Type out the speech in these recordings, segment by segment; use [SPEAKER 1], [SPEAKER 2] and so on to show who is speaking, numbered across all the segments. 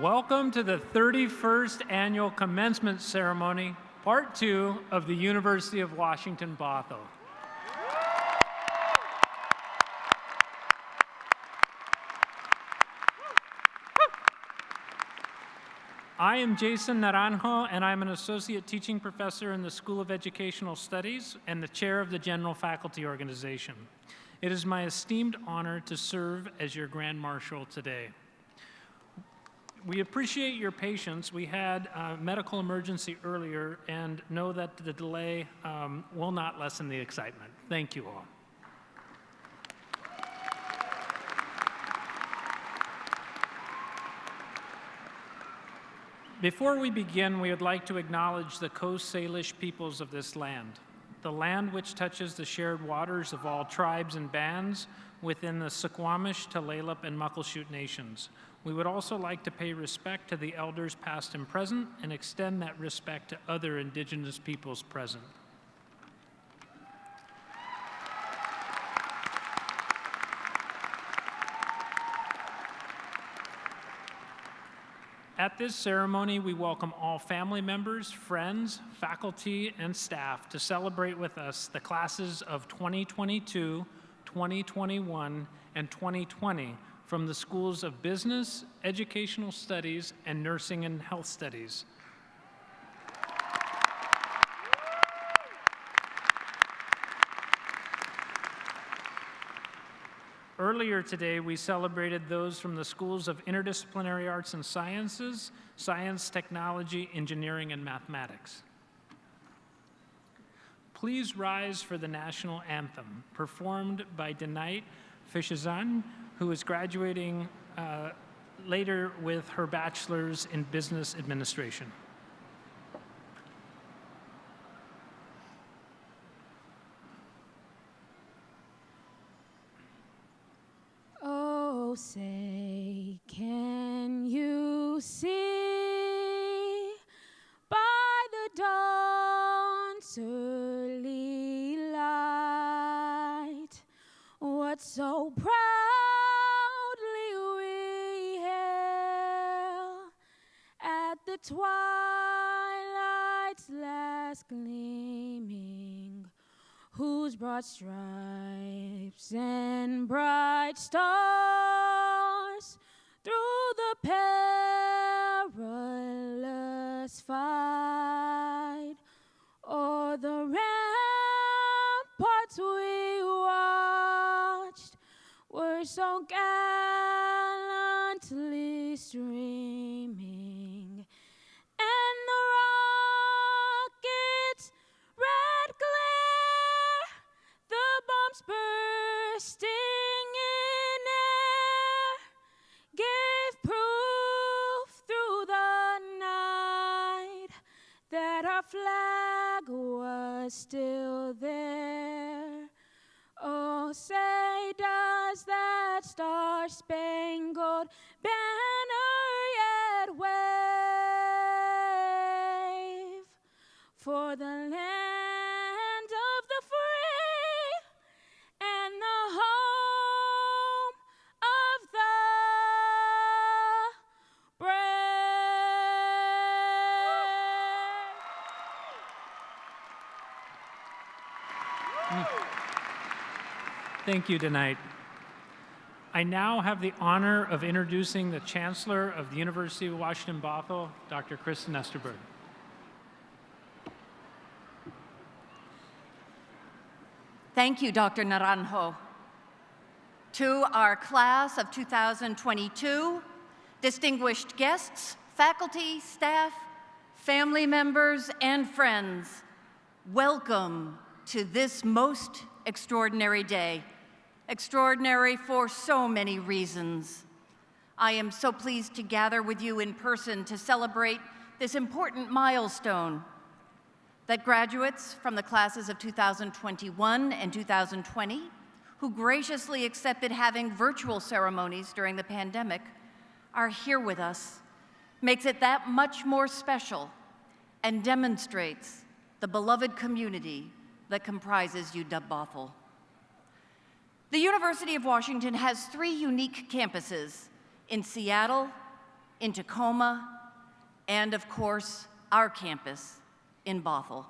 [SPEAKER 1] Welcome to the 31st Annual Commencement Ceremony, Part 2 of the University of Washington Bothell. I am Jason Naranjo, and I'm an associate teaching professor in the School of Educational Studies and the chair of the General Faculty Organization. It is my esteemed honor to serve as your Grand Marshal today. We appreciate your patience. We had a medical emergency earlier and know that the delay will not lessen the excitement. Thank you all. Before we begin, we would like to acknowledge the Coast Salish peoples of this land, the land which touches the shared waters of all tribes and bands within the Suquamish, Tulalip, and Muckleshoot nations. We would also like to pay respect to the elders past and present and extend that respect to other Indigenous peoples present. At this ceremony, we welcome all family members, friends, faculty, and staff to celebrate with us the classes of 2022, 2021, and 2020 from the schools of Business, Educational Studies, and Nursing and Health Studies. Earlier today, we celebrated those from the schools of Interdisciplinary Arts and Sciences, Science, Technology, Engineering, and Mathematics. Please rise for the National Anthem, performed by Denite Fishazan, who is graduating later with her bachelor's in business administration.
[SPEAKER 2] Oh, say, can you see by the dawn's early light what so proudly we hail at the twilight's last gleaming, whose broad stripes and bright stars through the perilous fight o'er the ramparts we watched were so gallantly streaming, and the rocket's red glare, the bombs bursting in air, gave proof through the night that our flag was still there. Oh, say, does that star-spangled banner yet wave for the land of the free and the home of the brave?
[SPEAKER 1] Thank you, Denite. I now have the honor of introducing the Chancellor of the University of Washington Bothell, Dr. Kristen Esterberg.
[SPEAKER 3] Thank you, Dr. Naranjo. To our class of 2022, distinguished guests, faculty, staff, family members, and friends, welcome to this most extraordinary day. Extraordinary for so many reasons. I am so pleased to gather with you in person to celebrate this important milestone that graduates from the classes of 2021 and 2020, who graciously accepted having virtual ceremonies during the pandemic, are here with us, makes it that much more special and demonstrates the beloved community that comprises UW Bothell. The University of Washington has 3 unique campuses in Seattle, in Tacoma, and of course, our campus in Bothell.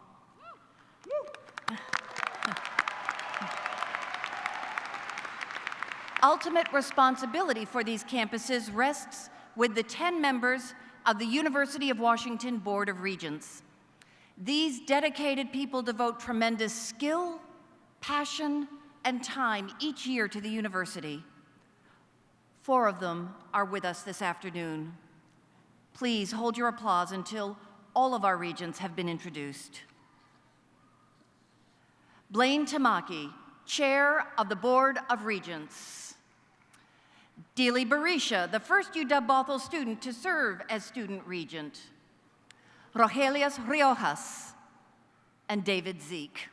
[SPEAKER 3] Ultimate responsibility for these campuses rests with the 10 members of the University of Washington Board of Regents. These dedicated people devote tremendous skill, passion, and time each year to the university. 4 of them are with us this afternoon. Please hold your applause until all of our regents have been introduced. Blaine Tamaki, Chair of the Board of Regents. Dealey Barisha, the first UW Bothell student to serve as student regent. Rogelias Riojas and David Zeke.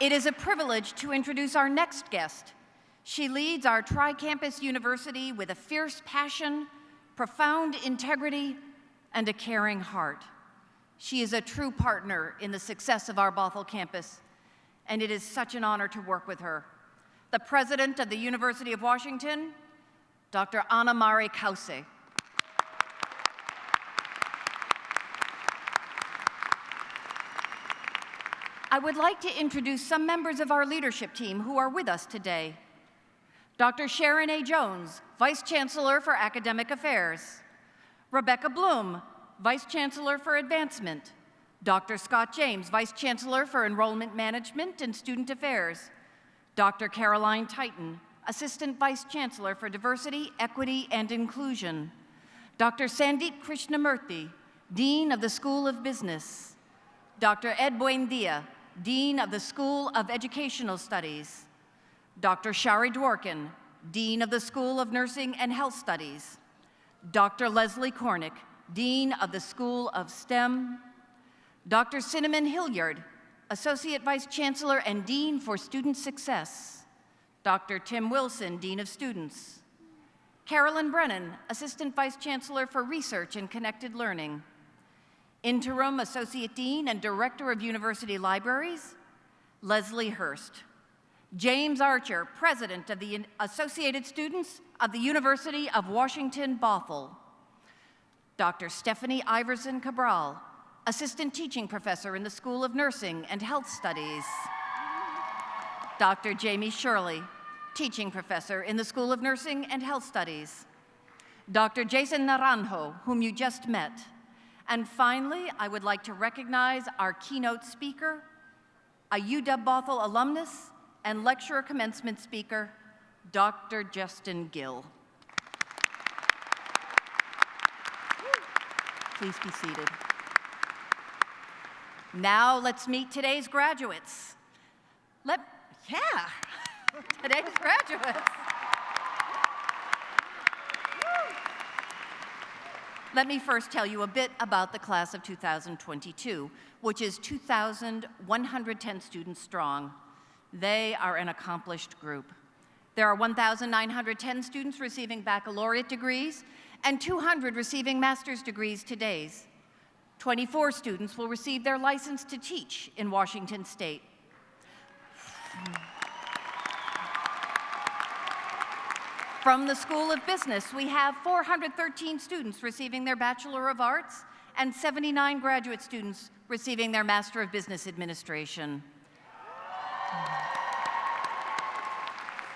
[SPEAKER 3] It is a privilege to introduce our next guest. She leads our tri-campus university with a fierce passion, profound integrity, and a caring heart. She is a true partner in the success of our Bothell campus, and it is such an honor to work with her. The President of the University of Washington, Dr. Anna Mari Kause. I would like to introduce some members of our leadership team who are with us today. Dr. Sharon A. Jones, Vice Chancellor for Academic Affairs. Rebecca Bloom, Vice Chancellor for Advancement. Dr. Scott James, Vice Chancellor for Enrollment Management and Student Affairs. Dr. Caroline Titan, Assistant Vice Chancellor for Diversity, Equity, and Inclusion. Dr. Sandeep Krishnamurthy, Dean of the School of Business. Dr. Ed Buendia, Dean of the School of Educational Studies. Dr. Shari Dworkin, Dean of the School of Nursing and Health Studies. Dr. Leslie Cornick, Dean of the School of STEM. Dr. Cinnamon Hilliard, Associate Vice Chancellor and Dean for Student Success. Dr. Tim Wilson, Dean of Students. Carolyn Brennan, Assistant Vice Chancellor for Research and Connected Learning. Interim Associate Dean and Director of University Libraries, Leslie Hurst. James Archer, President of the Associated Students of the University of Washington Bothell. Dr. Stephanie Iverson Cabral, Assistant Teaching Professor in the School of Nursing and Health Studies. Dr. Jamie Shirley, Teaching Professor in the School of Nursing and Health Studies. Dr. Jason Naranjo, whom you just met. And finally, I would like to recognize our keynote speaker, a UW Bothell alumnus and lecturer commencement speaker, Dr. Justin Gill. Please be seated. Now let's meet today's graduates. Today's graduates. Let me first tell you a bit about the class of 2022, which is 2,110 students strong. They are an accomplished group. There are 1,910 students receiving baccalaureate degrees and 200 receiving master's degrees today. 24 students will receive their license to teach in Washington State. From the School of Business, we have 413 students receiving their Bachelor of Arts and 79 graduate students receiving their Master of Business Administration.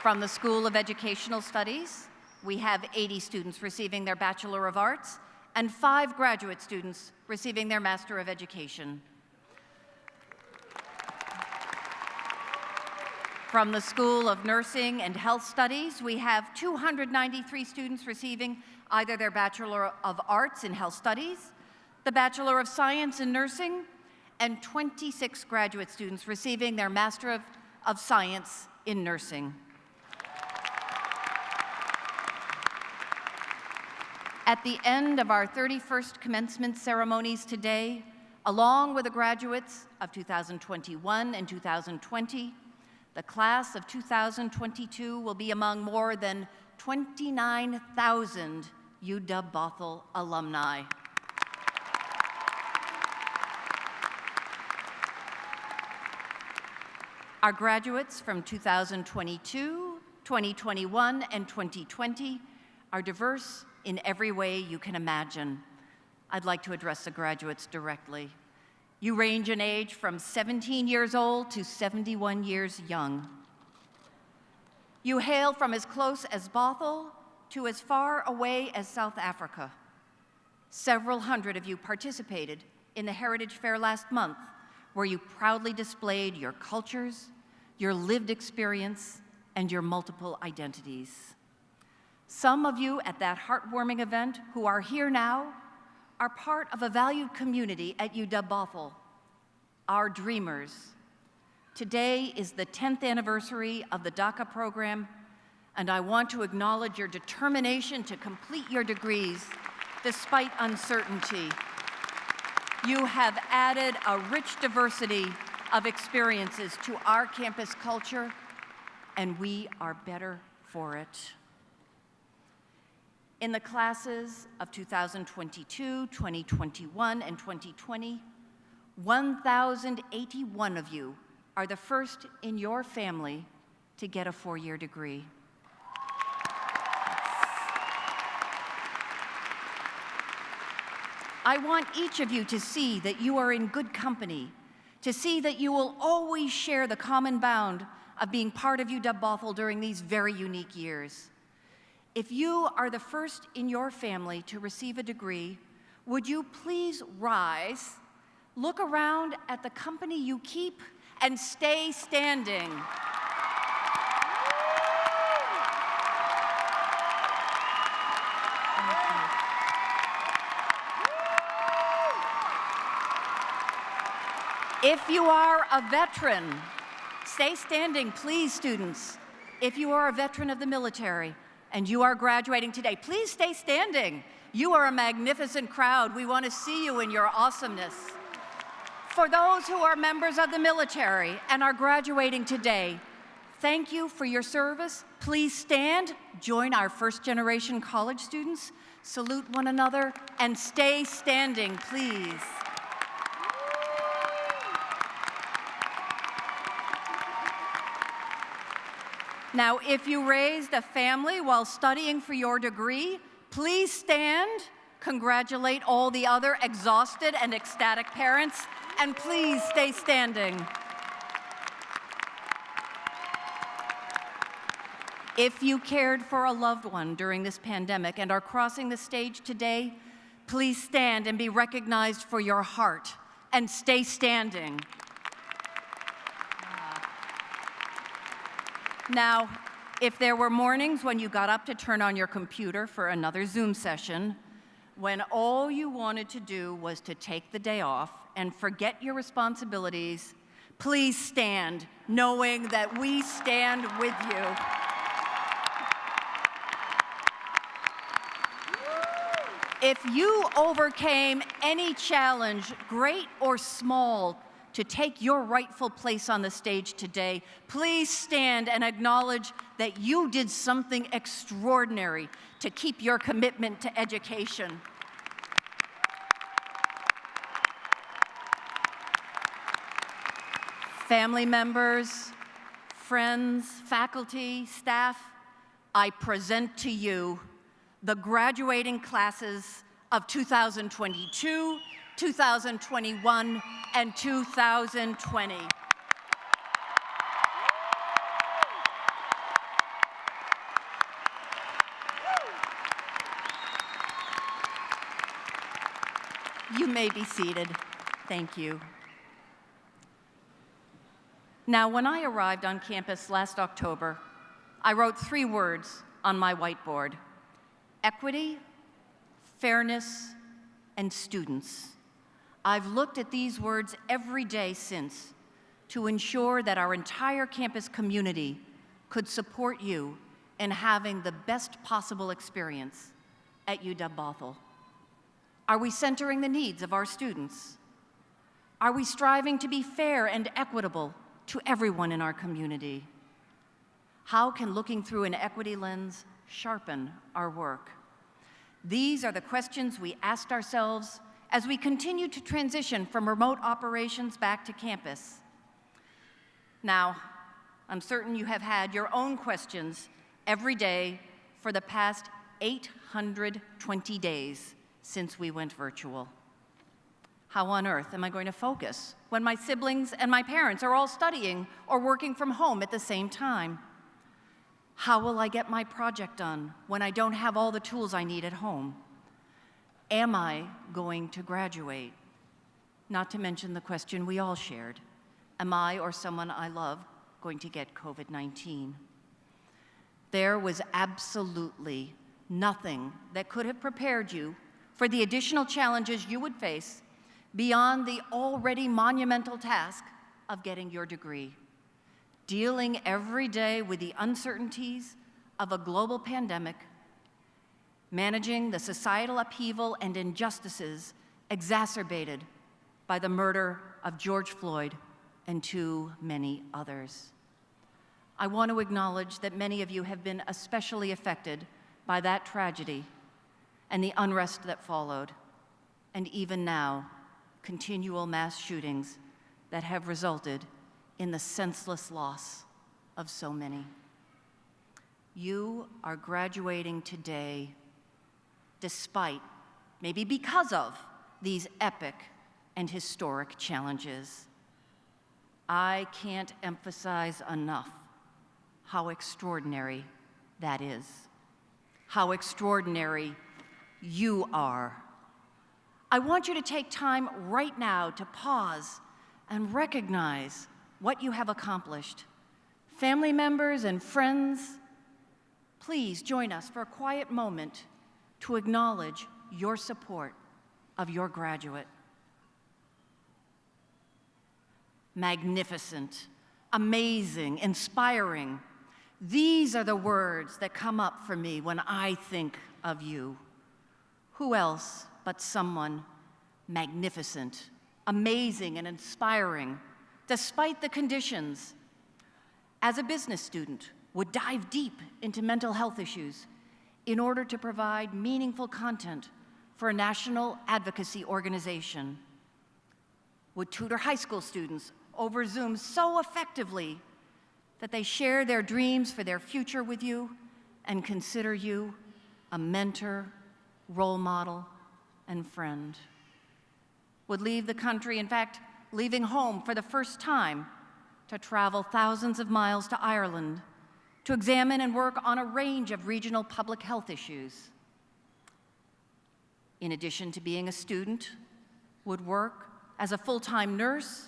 [SPEAKER 3] From the School of Educational Studies, we have 80 students receiving their Bachelor of Arts and 5 graduate students receiving their Master of Education. From the School of Nursing and Health Studies, we have 293 students receiving either their Bachelor of Arts in Health Studies, the Bachelor of Science in Nursing, and 26 graduate students receiving their Master of Science in Nursing. At the end of our 31st commencement ceremonies today, along with the graduates of 2021 and 2020, the class of 2022 will be among more than 29,000 UW Bothell alumni. Our graduates from 2022, 2021, and 2020 are diverse in every way you can imagine. I'd like to address the graduates directly. You range in age from 17 years old to 71 years young. You hail from as close as Bothell to as far away as South Africa. Several hundred of you participated in the Heritage Fair last month, where you proudly displayed your cultures, your lived experience, and your multiple identities. Some of you at that heartwarming event who are here now are part of a valued community at UW Bothell, our dreamers. Today is the 10th anniversary of the DACA program, and I want to acknowledge your determination to complete your degrees despite uncertainty. You have added a rich diversity of experiences to our campus culture, and we are better for it. In the classes of 2022, 2021, and 2020, 1,081 of you are the first in your family to get a four-year degree. I want each of you to see that you are in good company, to see that you will always share the common bound of being part of UW Bothell during these very unique years. If you are the first in your family to receive a degree, would you please rise, look around at the company you keep, and stay standing. If you are a veteran, stay standing, please, students. If you are a veteran of the military and you are graduating today, please stay standing. You are a magnificent crowd. We want to see you in your awesomeness. For those who are members of the military and are graduating today, thank you for your service. Please stand, join our first-generation college students, salute one another, and stay standing, please. Now, if you raised a family while studying for your degree, please stand, congratulate all the other exhausted and ecstatic parents, and please stay standing. If you cared for a loved one during this pandemic and are crossing the stage today, please stand and be recognized for your heart, and stay standing. Now, if there were mornings when you got up to turn on your computer for another Zoom session, when all you wanted to do was to take the day off and forget your responsibilities, please stand, knowing that we stand with you. If you overcame any challenge, great or small, to take your rightful place on the stage today, please stand and acknowledge that you did something extraordinary to keep your commitment to education. Family members, friends, faculty, staff, I present to you the graduating classes of 2022, 2021, and 2020. You may be seated. Thank you. Now, when I arrived on campus last October, I wrote 3 words on my whiteboard: equity, fairness, and students. I've looked at these words every day since to ensure that our entire campus community could support you in having the best possible experience at UW Bothell. Are we centering the needs of our students? Are we striving to be fair and equitable to everyone in our community? How can looking through an equity lens sharpen our work? These are the questions we asked ourselves as we continue to transition from remote operations back to campus. Now, I'm certain you have had your own questions every day for the past 820 days since we went virtual. How on earth am I going to focus when my siblings and my parents are all studying or working from home at the same time? How will I get my project done when I don't have all the tools I need at home? Am I going to graduate? Not to mention the question we all shared. Am I or someone I love going to get COVID-19? There was absolutely nothing that could have prepared you for the additional challenges you would face beyond the already monumental task of getting your degree. Dealing every day with the uncertainties of a global pandemic, managing the societal upheaval and injustices exacerbated by the murder of George Floyd and too many others. I want to acknowledge that many of you have been especially affected by that tragedy and the unrest that followed, and even now, continual mass shootings that have resulted in the senseless loss of so many. You are graduating today despite, maybe because of, these epic and historic challenges. I can't emphasize enough how extraordinary that is, how extraordinary you are. I want you to take time right now to pause and recognize what you have accomplished. Family members and friends, please join us for a quiet moment to acknowledge your support of your graduate. Magnificent, amazing, inspiring. These are the words that come up for me when I think of you. Who else but someone magnificent, amazing, and inspiring, despite the conditions, as a business student, would dive deep into mental health issues in order to provide meaningful content for a national advocacy organization, would tutor high school students over Zoom so effectively that they share their dreams for their future with you and consider you a mentor, role model, and friend, would leave the country, in fact, leaving home for the first time to travel thousands of miles to Ireland to examine and work on a range of regional public health issues. In addition to being a student, would work as a full-time nurse,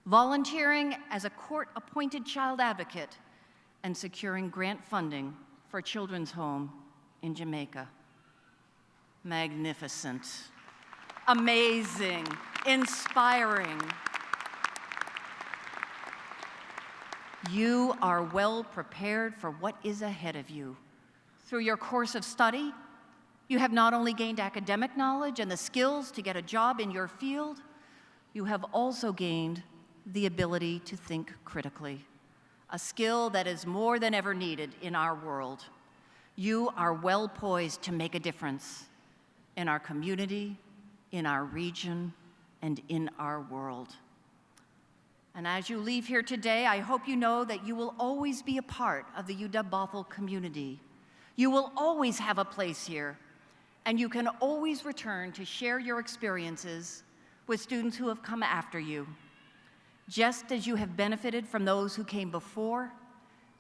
[SPEAKER 3] volunteering as a court-appointed child advocate, and securing grant funding for a children's home in Jamaica. Magnificent, amazing, inspiring. You are well prepared for what is ahead of you. Through your course of study, you have not only gained academic knowledge and the skills to get a job in your field, you have also gained the ability to think critically, a skill that is more than ever needed in our world. You are well poised to make a difference in our community, in our region, and in our world. And as you leave here today, I hope you know that you will always be a part of the UW Bothell community. You will always have a place here, and you can always return to share your experiences with students who have come after you. Just as you have benefited from those who came before,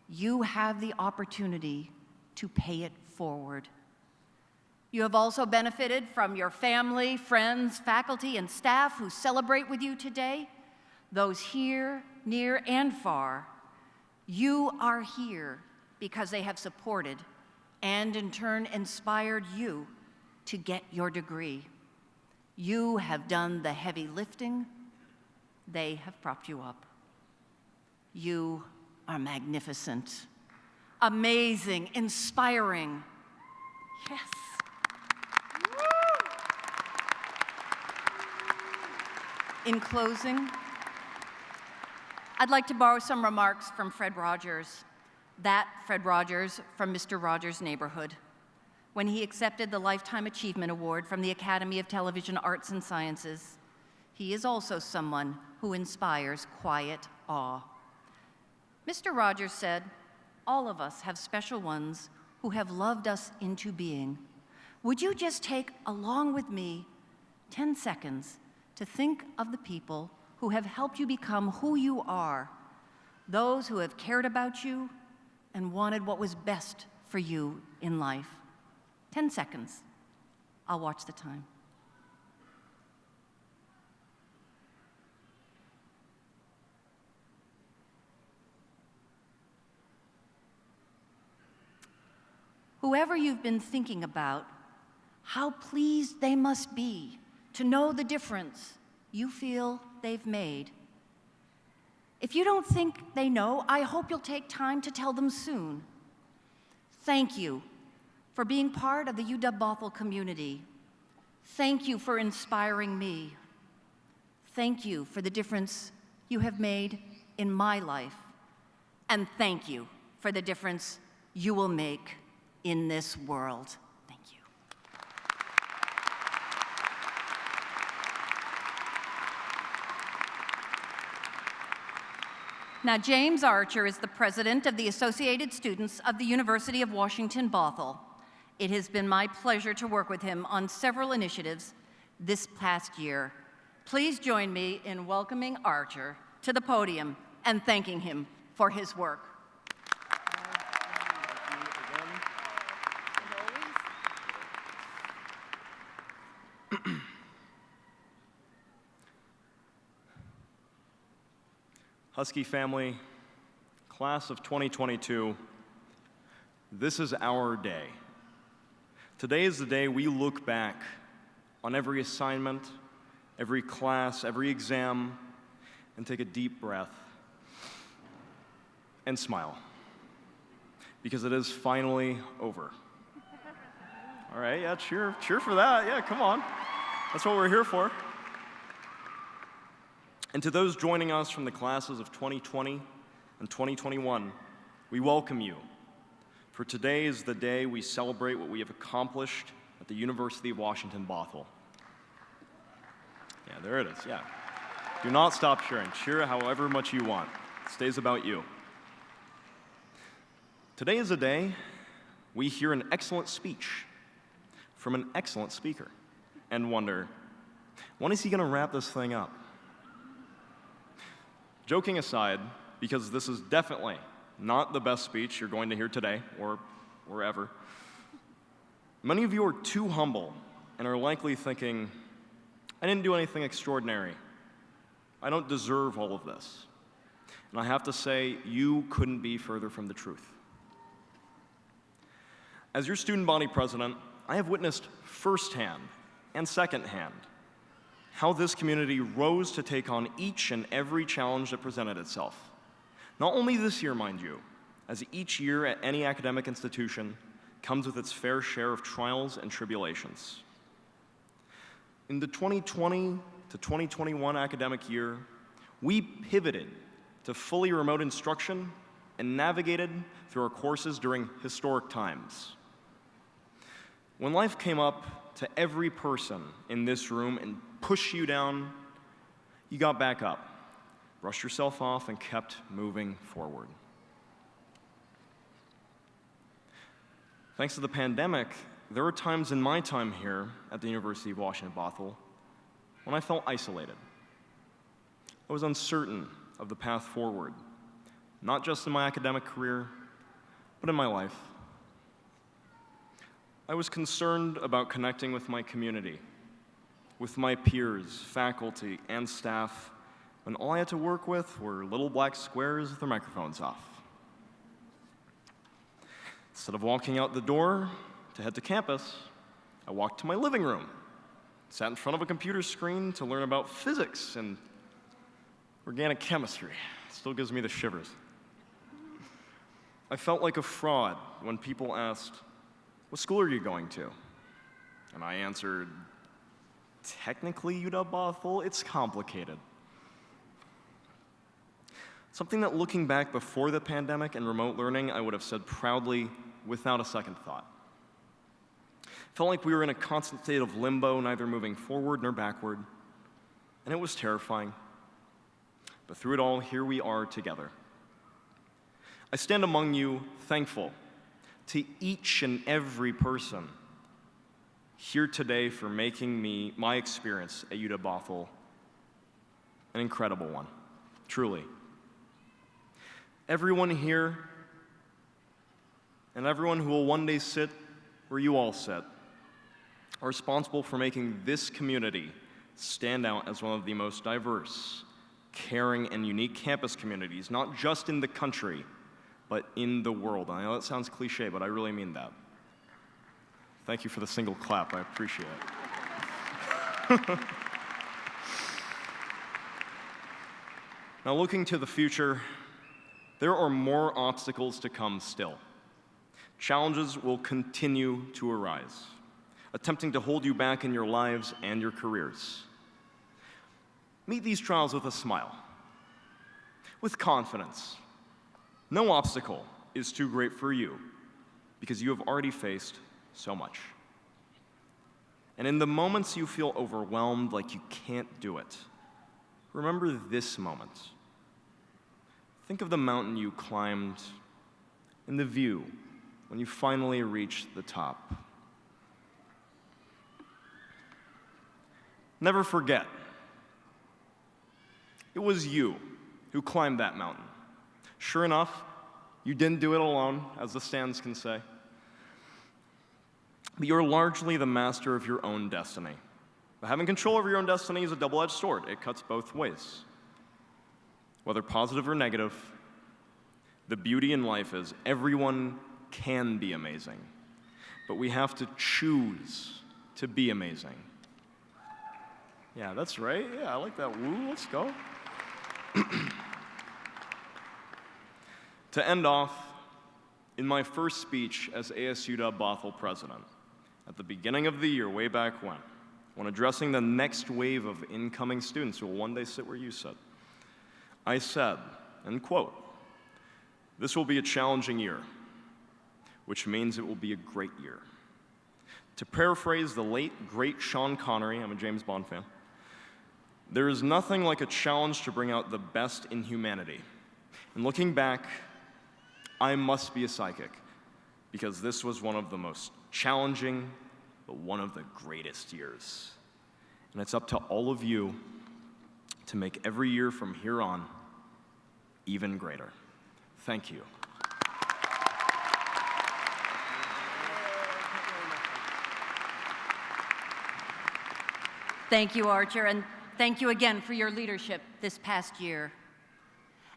[SPEAKER 3] you have the opportunity to pay it forward. You have also benefited from your family, friends, faculty, and staff who celebrate with you today, those here, near, and far. You are here because they have supported and in turn inspired you to get your degree. You have done the heavy lifting. They have propped you up. You are magnificent, amazing, inspiring. Yes. In closing, I'd like to borrow some remarks from Fred Rogers, that Fred Rogers from Mr. Rogers' Neighborhood, when he accepted the Lifetime Achievement Award from the Academy of Television Arts and Sciences. He is also someone who inspires quiet awe. Mr. Rogers said, "All of us have special ones who have loved us into being. Would you just take, along with me, 10 seconds to think of the people who have helped you become who you are, those who have cared about you and wanted what was best for you in life?" 10 seconds. I'll watch the time. Whoever you've been thinking about, how pleased they must be to know the difference you feel they've made. If you don't think they know, I hope you'll take time to tell them soon. Thank you for being part of the UW Bothell community. Thank you for inspiring me. Thank you for the difference you have made in my life. And thank you for the difference you will make in this world. Thank you. Now, James Archer is the president of the Associated Students of the University of Washington, Bothell. It has been my pleasure to work with him on several initiatives this past year. Please join me in welcoming Archer to the podium and thanking him for his work.
[SPEAKER 4] Husky family, class of 2022, this is our day. Today is the day we look back on every assignment, every class, every exam, and take a deep breath and smile, because it is finally over. All right, yeah, cheer for that. Yeah, come on. That's what we're here for. And to those joining us from the classes of 2020 and 2021, we welcome you. For today is the day we celebrate what we have accomplished at the University of Washington, Bothell. Yeah, there it is, yeah. Do not stop cheering. Cheer however much you want. This day's about you. Today is a day we hear an excellent speech from an excellent speaker and wonder, when is he going to wrap this thing up? Joking aside, because this is definitely not the best speech you're going to hear today or ever, many of you are too humble and are likely thinking, I didn't do anything extraordinary. I don't deserve all of this. And I have to say, you couldn't be further from the truth. As your student body president, I have witnessed firsthand and secondhand how this community rose to take on each and every challenge that presented itself. Not only this year, mind you, as each year at any academic institution comes with its fair share of trials and tribulations. In the 2020 to 2021 academic year, we pivoted to fully remote instruction and navigated through our courses during historic times. When life came up to every person in this room and pushed you down, you got back up, brushed yourself off, and kept moving forward. Thanks to the pandemic, there were times in my time here at the University of Washington, Bothell when I felt isolated. I was uncertain of the path forward, not just in my academic career, but in my life. I was concerned about connecting with my community, with my peers, faculty, and staff, when all I had to work with were little black squares with their microphones off. Instead of walking out the door to head to campus, I walked to my living room, sat in front of a computer screen to learn about physics and organic chemistry. It still gives me the shivers. I felt like a fraud when people asked, "What school are you going to?" And I answered, technically UW Bothell, it's complicated. Something that looking back before the pandemic and remote learning, I would have said proudly without a second thought. Felt like we were in a constant state of limbo, neither moving forward nor backward, and it was terrifying. But through it all, here we are together. I stand among you thankful to each and every person here today for making my experience at UW Bothell an incredible one, truly. Everyone here and everyone who will one day sit where you all sit are responsible for making this community stand out as one of the most diverse, caring, and unique campus communities, not just in the country, but in the world. And I know that sounds cliche, but I really mean that. Thank you for the single clap. I appreciate it. Now, looking to the future, there are more obstacles to come still. Challenges will continue to arise, attempting to hold you back in your lives and your careers. Meet these trials with a smile, with confidence. No obstacle is too great for you because you have already faced so much. And in the moments you feel overwhelmed, like you can't do it, remember this moment. Think of the mountain you climbed and the view when you finally reached the top. Never forget, it was you who climbed that mountain. Sure enough, you didn't do it alone, as the stands can say. But you're largely the master of your own destiny. But having control over your own destiny is a double-edged sword. It cuts both ways. Whether positive or negative, the beauty in life is everyone can be amazing, but we have to choose to be amazing. Yeah, that's right. Yeah, I like that. Woo, let's go. To end off, in my first speech as UW Bothell president, at the beginning of the year, way back when addressing the next wave of incoming students who will one day sit where you sit, I said, and quote, "This will be a challenging year, which means it will be a great year." To paraphrase the late, great Sean Connery, I'm a James Bond fan, there is nothing like a challenge to bring out the best in humanity. And looking back, I must be a psychic, because this was one of the most challenging, but one of the greatest years. And it's up to all of you to make every year from here on even greater. Thank you.
[SPEAKER 3] Thank you, Archer, and thank you again for your leadership this past year.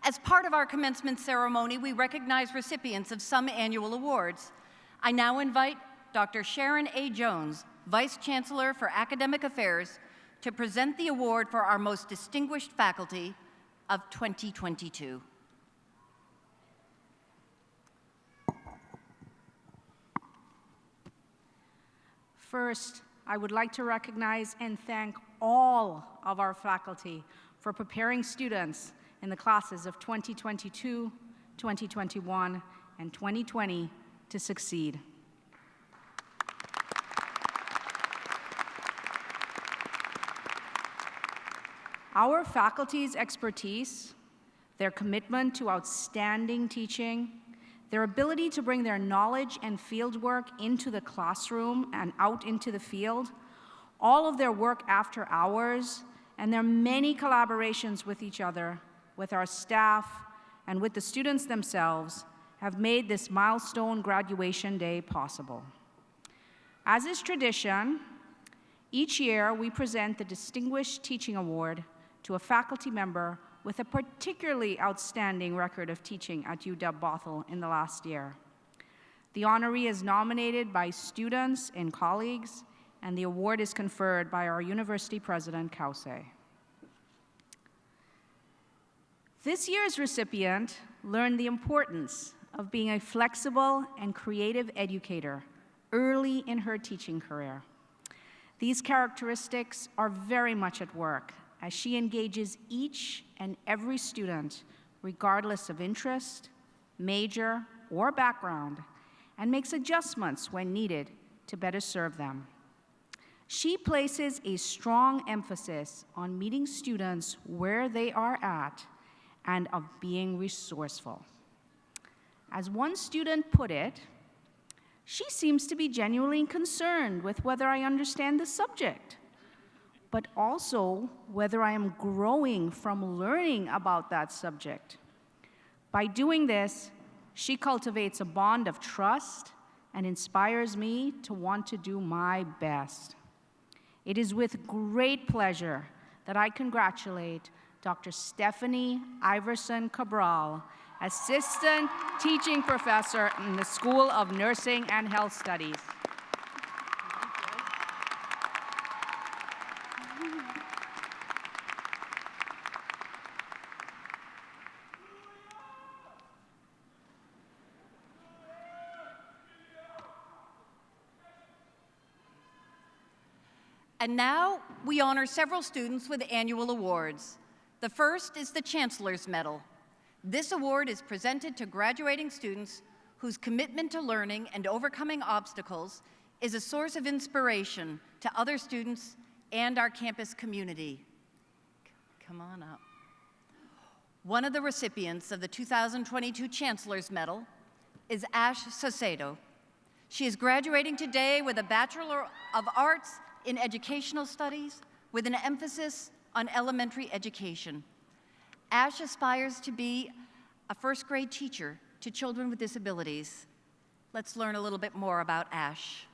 [SPEAKER 3] As part of our commencement ceremony, we recognize recipients of some annual awards. I now invite Dr. Sharon A. Jones, Vice Chancellor for Academic Affairs, to present the award for our most distinguished faculty of 2022.
[SPEAKER 2] First, I would like to recognize and thank all of our faculty for preparing students in the classes of 2022, 2021, and 2020 to succeed. Our faculty's expertise, their commitment to outstanding teaching, their ability to bring their knowledge and fieldwork into the classroom and out into the field, all of their work after hours, and their many collaborations with each other, with our staff, and with the students themselves have made this milestone graduation day possible. As is tradition, each year we present the Distinguished Teaching Award to a faculty member with a particularly outstanding record of teaching at UW Bothell in the last year. The honoree is nominated by students and colleagues, and the award is conferred by our university president, Kause. This year's recipient learned the importance of being a flexible and creative educator early in her teaching career. These characteristics are very much at work as she engages each and every student, regardless of interest, major, or background, and makes adjustments when needed to better serve them. She places a strong emphasis on meeting students where they are at and of being resourceful. As one student put it, she seems to be genuinely concerned with whether I understand the subject, but also whether I am growing from learning about that subject. By doing this, she cultivates a bond of trust and inspires me to want to do my best. It is with great pleasure that I congratulate Dr. Stephanie Iverson Cabral, Assistant Teaching Professor in the School of Nursing and Health Studies.
[SPEAKER 3] And now we honor several students with annual awards. The first is the Chancellor's Medal. This award is presented to graduating students whose commitment to learning and overcoming obstacles is a source of inspiration to other students and our campus community. Come on up. One of the recipients of the 2022 Chancellor's Medal is Ash Saucedo. She is graduating today with a Bachelor of Arts in Educational Studies with an emphasis on elementary education. Ash aspires to be a first-grade teacher to children with disabilities. Let's learn a little bit more about Ash.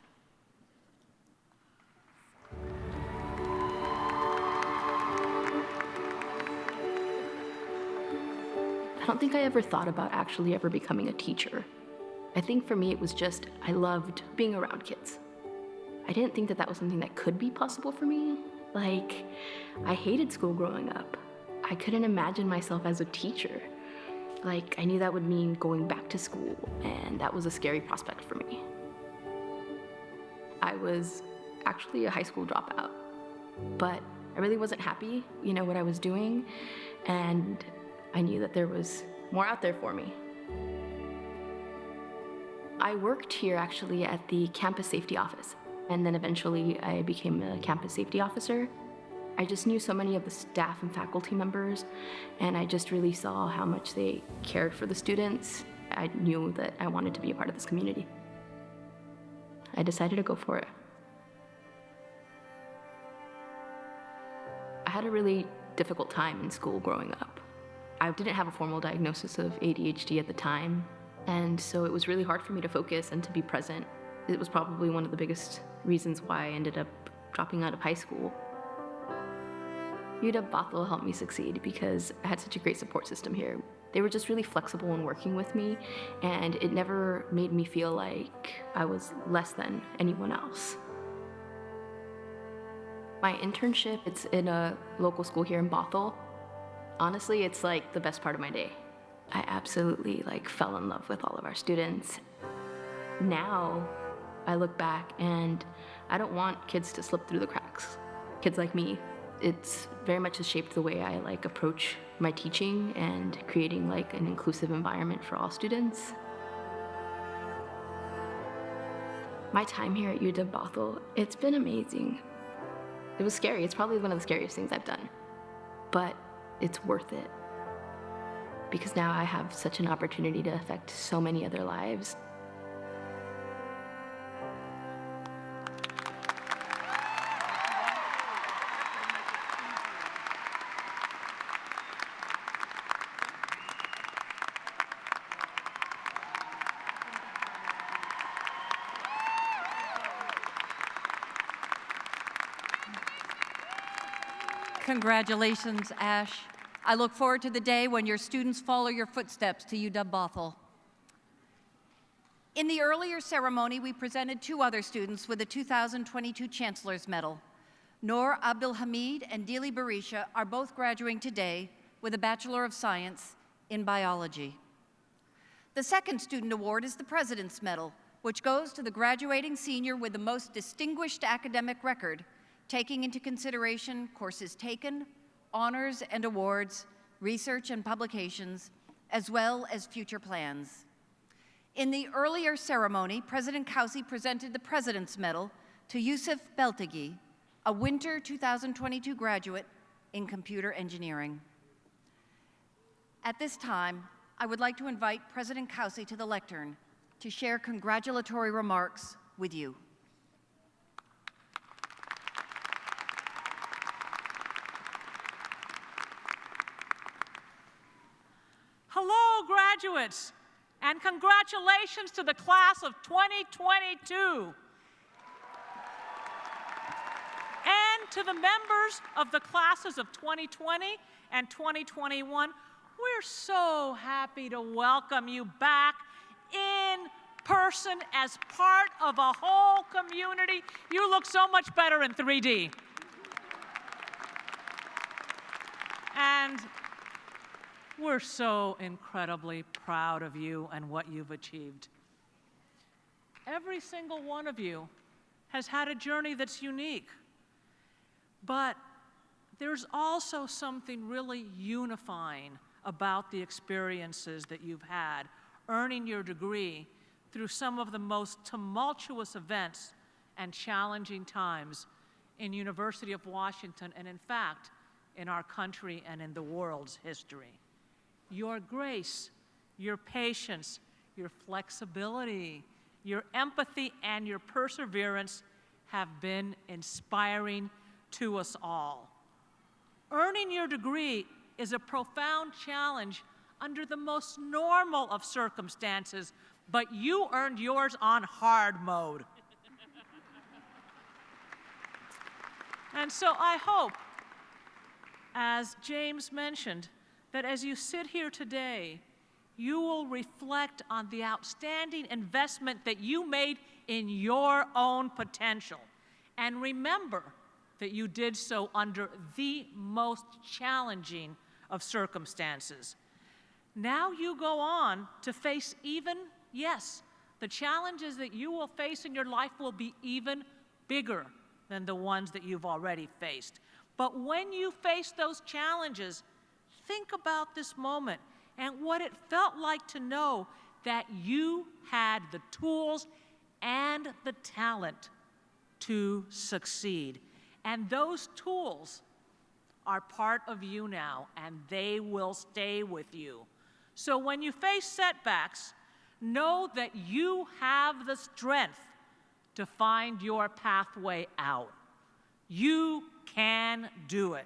[SPEAKER 5] I don't think I ever thought about actually ever becoming a teacher. I think for me it was just, I loved being around kids. I didn't think that that was something that could be possible for me. Like, I hated school growing up. I couldn't imagine myself as a teacher. Like, I knew that would mean going back to school, and that was a scary prospect for me. I was actually a high school dropout, but I really wasn't happy, what I was doing, and I knew that there was more out there for me. I worked here actually at the campus safety office, and then eventually I became a campus safety officer. I just knew so many of the staff and faculty members, and I just really saw how much they cared for the students. I knew that I wanted to be a part of this community. I decided to go for it. I had a really difficult time in school growing up. I didn't have a formal diagnosis of ADHD at the time, and so it was really hard for me to focus and to be present. It was probably one of the biggest reasons why I ended up dropping out of high school. UW Bothell helped me succeed because I had such a great support system here. They were just really flexible in working with me, and it never made me feel like I was less than anyone else. My internship, it's in a local school here in Bothell. Honestly, it's like the best part of my day. I absolutely fell in love with all of our students. Now, I look back and I don't want kids to slip through the cracks. Kids like me. It's very much has shaped the way I approach my teaching and creating an inclusive environment for all students. My time here at UW Bothell, it's been amazing. It was scary. It's probably one of the scariest things I've done, but it's worth it because now I have such an opportunity to affect so many other lives.
[SPEAKER 3] Congratulations, Ash. I look forward to the day when your students follow your footsteps to UW Bothell. In the earlier ceremony, we presented two other students with the 2022 Chancellor's Medal. Noor Abdulhamid and Dili Barisha are both graduating today with a Bachelor of Science in Biology. The second student award is the President's Medal, which goes to the graduating senior with the most distinguished academic record, taking into consideration courses taken, honors and awards, research and publications, as well as future plans. In the earlier ceremony, President Kausi presented the President's Medal to Yusuf Beltagi, a winter 2022 graduate in computer engineering. At this time, I would like to invite President Kelsey to the lectern to share congratulatory remarks with you.
[SPEAKER 6] Hello, graduates, and congratulations to the class of 2022. And to the members of the classes of 2020 and 2021, we're so happy to welcome you back in person as part of a whole community. You look so much better in 3D. And we're so incredibly proud of you and what you've achieved. Every single one of you has had a journey that's unique, but there's also something really unifying about the experiences that you've had, earning your degree through some of the most tumultuous events and challenging times in University of Washington, and in fact, in our country and in the world's history. Your grace, your patience, your flexibility, your empathy, and your perseverance have been inspiring to us all. Earning your degree is a profound challenge under the most normal of circumstances, but you earned yours on hard mode. And so I hope, as James mentioned, that as you sit here today, you will reflect on the outstanding investment that you made in your own potential. And remember that you did so under the most challenging of circumstances. Now you go on to face the challenges that you will face in your life will be even bigger than the ones that you've already faced. But when you face those challenges, think about this moment and what it felt like to know that you had the tools and the talent to succeed. And those tools are part of you now, and they will stay with you. So when you face setbacks, know that you have the strength to find your pathway out. You can do it.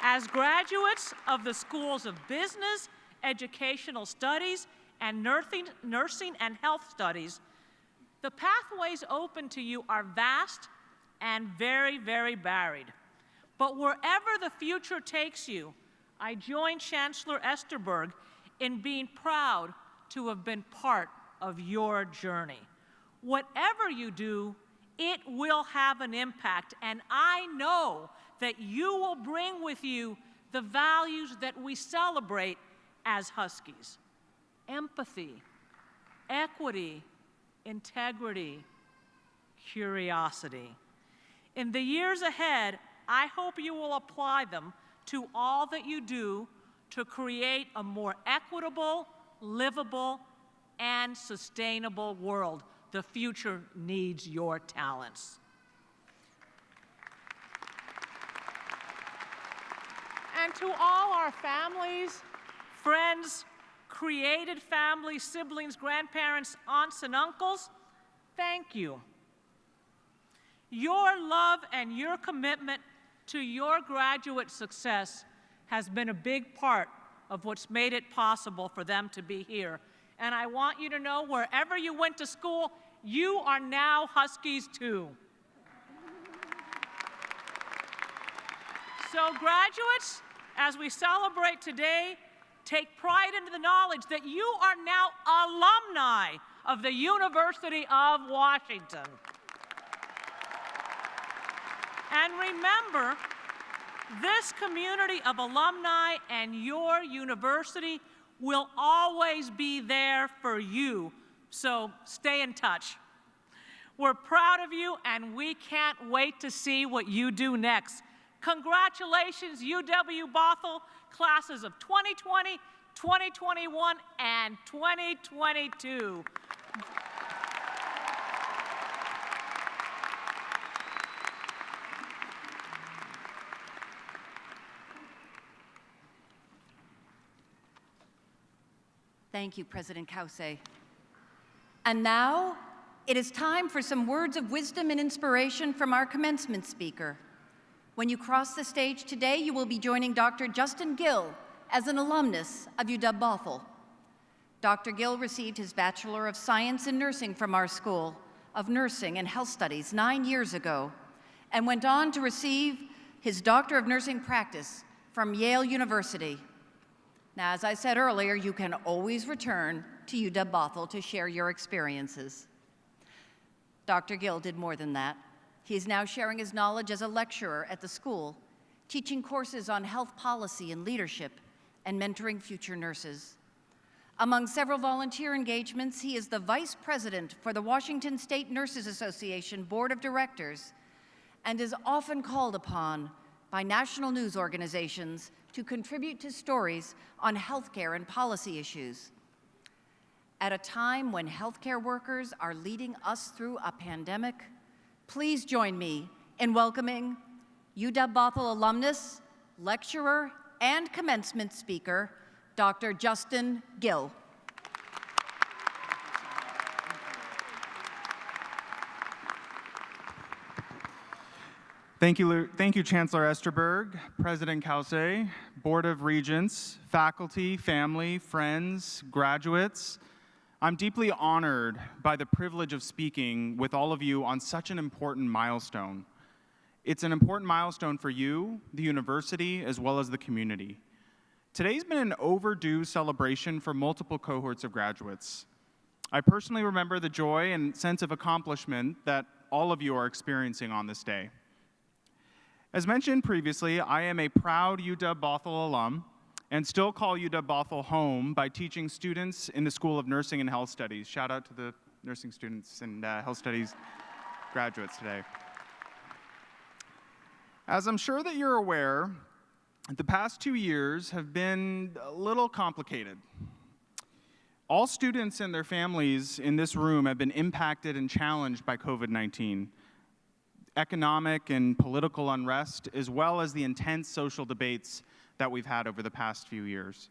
[SPEAKER 6] As graduates of the schools of business, educational studies, and nursing and health studies, the pathways open to you are vast and very, very varied. But wherever the future takes you, I join Chancellor Esterberg in being proud to have been part of your journey. Whatever you do, it will have an impact, and I know that you will bring with you the values that we celebrate as Huskies: empathy, equity, integrity, curiosity. In the years ahead, I hope you will apply them to all that you do to create a more equitable, livable, and sustainable world. The future needs your talents. And to all our families, friends, created families, siblings, grandparents, aunts, and uncles, thank you. Your love and your commitment to your graduate success has been a big part of what's made it possible for them to be here. And I want you to know, wherever you went to school, you are now Huskies too. So graduates, as we celebrate today, take pride in the knowledge that you are now alumni of the University of Washington. And remember, this community of alumni and your university will always be there for you, so stay in touch. We're proud of you, and we can't wait to see what you do next. Congratulations, UW Bothell, classes of 2020, 2021, and 2022.
[SPEAKER 3] Thank you, President Kause. And now, it is time for some words of wisdom and inspiration from our commencement speaker. When you cross the stage today, you will be joining Dr. Justin Gill as an alumnus of UW Bothell. Dr. Gill received his Bachelor of Science in Nursing from our School of Nursing and Health Studies 9 years ago, and went on to receive his Doctor of Nursing Practice from Yale University. Now, as I said earlier, you can always return to UW Bothell to share your experiences. Dr. Gill did more than that. He is now sharing his knowledge as a lecturer at the school, teaching courses on health policy and leadership, and mentoring future nurses. Among several volunteer engagements, he is the vice president for the Washington State Nurses Association Board of Directors and is often called upon by national news organizations to contribute to stories on healthcare and policy issues. At a time when healthcare workers are leading us through a pandemic, please join me in welcoming UW Bothell alumnus, lecturer, and commencement speaker, Dr. Justin Gill.
[SPEAKER 7] Thank you, Chancellor Esterberg, President Kause, Board of Regents, faculty, family, friends, graduates. I'm deeply honored by the privilege of speaking with all of you on such an important milestone. It's an important milestone for you, the university, as well as the community. Today's been an overdue celebration for multiple cohorts of graduates. I personally remember the joy and sense of accomplishment that all of you are experiencing on this day. As mentioned previously, I am a proud UW Bothell alum and still call UW Bothell home by teaching students in the School of Nursing and Health Studies. Shout out to the nursing students and health studies graduates today. As I'm sure that you're aware, the past 2 years have been a little complicated. All students and their families in this room have been impacted and challenged by COVID-19. Economic and political unrest, as well as the intense social debates that we've had over the past few years.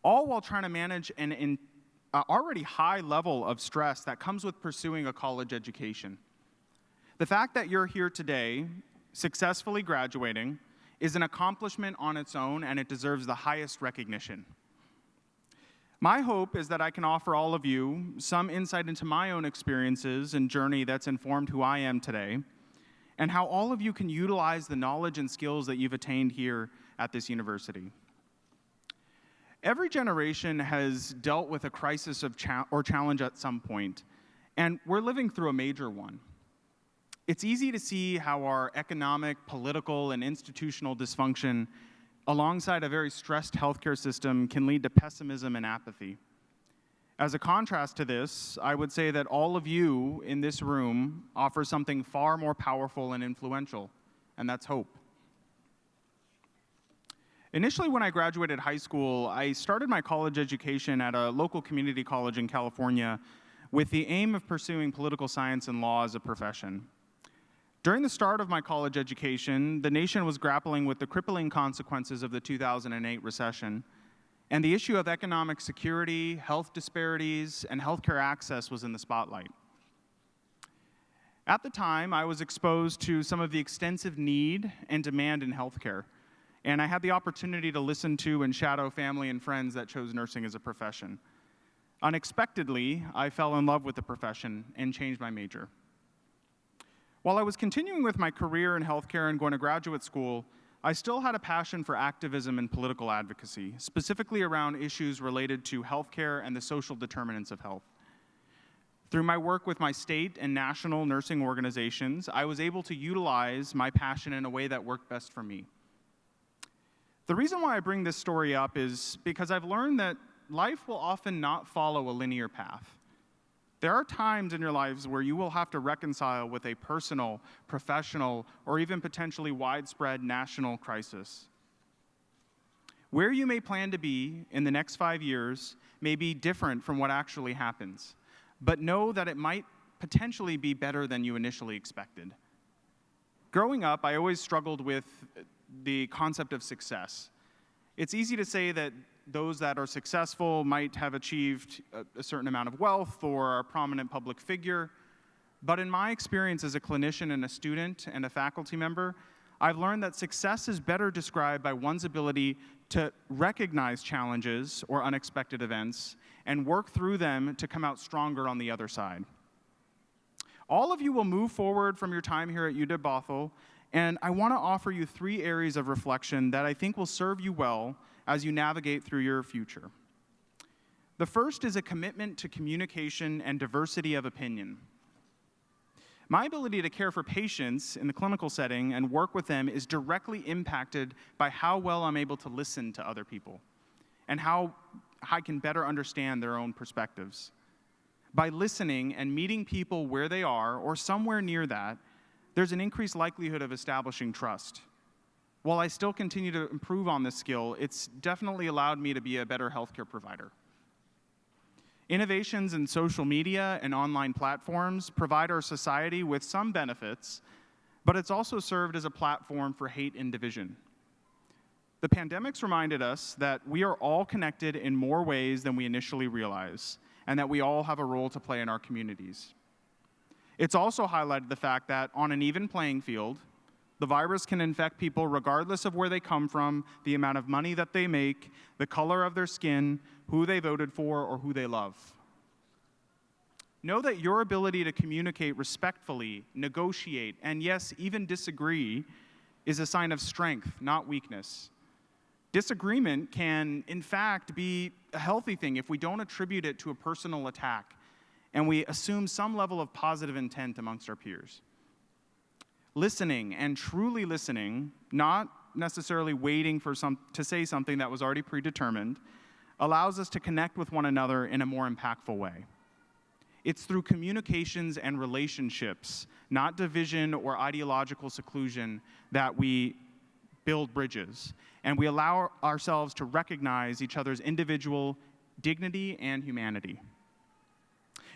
[SPEAKER 7] All while trying to manage an already high level of stress that comes with pursuing a college education. The fact that you're here today, successfully graduating, is an accomplishment on its own, and it deserves the highest recognition. My hope is that I can offer all of you some insight into my own experiences and journey that's informed who I am today, and how all of you can utilize the knowledge and skills that you've attained here at this university. Every generation has dealt with a crisis or challenge at some point, and we're living through a major one. It's easy to see how our economic, political, and institutional dysfunction, alongside a very stressed healthcare system, can lead to pessimism and apathy. As a contrast to this, I would say that all of you in this room offer something far more powerful and influential, and that's hope. Initially, when I graduated high school, I started my college education at a local community college in California with the aim of pursuing political science and law as a profession. During the start of my college education, the nation was grappling with the crippling consequences of the 2008 recession, and the issue of economic security, health disparities, and healthcare access was in the spotlight. At the time, I was exposed to some of the extensive need and demand in healthcare, and I had the opportunity to listen to and shadow family and friends that chose nursing as a profession. Unexpectedly, I fell in love with the profession and changed my major. While I was continuing with my career in healthcare and going to graduate school, I still had a passion for activism and political advocacy, specifically around issues related to healthcare and the social determinants of health. Through my work with my state and national nursing organizations, I was able to utilize my passion in a way that worked best for me. The reason why I bring this story up is because I've learned that life will often not follow a linear path. There are times in your lives where you will have to reconcile with a personal, professional, or even potentially widespread national crisis. Where you may plan to be in the next 5 years may be different from what actually happens, but know that it might potentially be better than you initially expected. Growing up, I always struggled with the concept of success. It's easy to say that those that are successful might have achieved a certain amount of wealth or are a prominent public figure, but in my experience as a clinician and a student and a faculty member, I've learned that success is better described by one's ability to recognize challenges or unexpected events and work through them to come out stronger on the other side. All of you will move forward from your time here at UW Bothell, and I want to offer you 3 areas of reflection that I think will serve you well as you navigate through your future. The first is a commitment to communication and diversity of opinion. My ability to care for patients in the clinical setting and work with them is directly impacted by how well I'm able to listen to other people and how I can better understand their own perspectives. By listening and meeting people where they are or somewhere near that, there's an increased likelihood of establishing trust. While I still continue to improve on this skill, it's definitely allowed me to be a better healthcare provider. Innovations in social media and online platforms provide our society with some benefits, but it's also served as a platform for hate and division. The pandemic's reminded us that we are all connected in more ways than we initially realize, and that we all have a role to play in our communities. It's also highlighted the fact that on an even playing field, the virus can infect people regardless of where they come from, the amount of money that they make, the color of their skin, who they voted for, or who they love. Know that your ability to communicate respectfully, negotiate, and yes, even disagree is a sign of strength, not weakness. Disagreement can, in fact, be a healthy thing if we don't attribute it to a personal attack and we assume some level of positive intent amongst our peers. Listening and truly listening, not necessarily waiting for to say something that was already predetermined, allows us to connect with one another in a more impactful way. It's through communications and relationships, not division or ideological seclusion, that we build bridges, and we allow ourselves to recognize each other's individual dignity and humanity.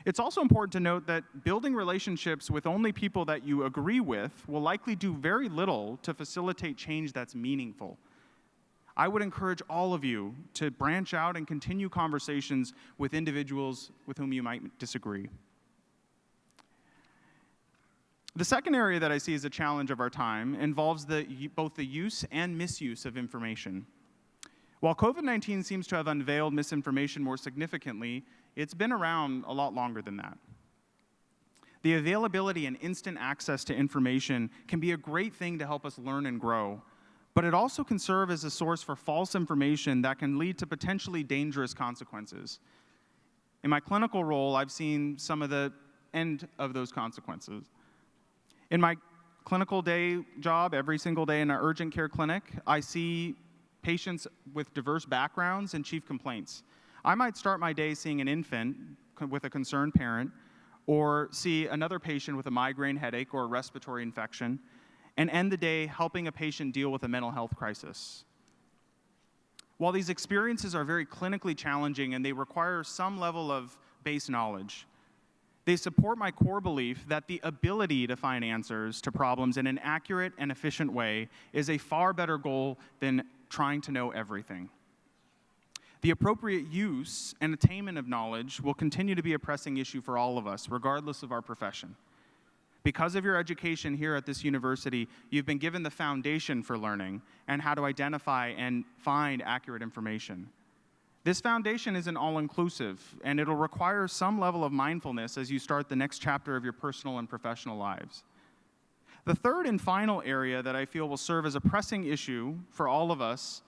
[SPEAKER 7] It's also important to note that building relationships with only people that you agree with will likely do very little to facilitate change that's meaningful. I would encourage all of you to branch out and continue conversations with individuals with whom you might disagree. The second area that I see as a challenge of our time involves both the use and misuse of information. While COVID-19 seems to have unveiled misinformation more significantly, it's been around a lot longer than that. The availability and instant access to information can be a great thing to help us learn and grow, but it also can serve as a source for false information that can lead to potentially dangerous consequences. In my clinical role, I've seen some of the end of those consequences. In my clinical day job, every single day in an urgent care clinic, I see patients with diverse backgrounds and chief complaints. I might start my day seeing an infant with a concerned parent, or see another patient with a migraine headache or a respiratory infection, and end the day helping a patient deal with a mental health crisis. While these experiences are very clinically challenging and they require some level of base knowledge, they support my core belief that the ability to find answers to problems in an accurate and efficient way is a far better goal than trying to know everything. The appropriate use and attainment of knowledge will continue to be a pressing issue for all of us, regardless of our profession. Because of your education here at this university, you've been given the foundation for learning and how to identify and find accurate information. This foundation isn't all-inclusive, and it'll require some level of mindfulness as you start the next chapter of your personal and professional lives. The third and final area that I feel will serve as a pressing issue for all of us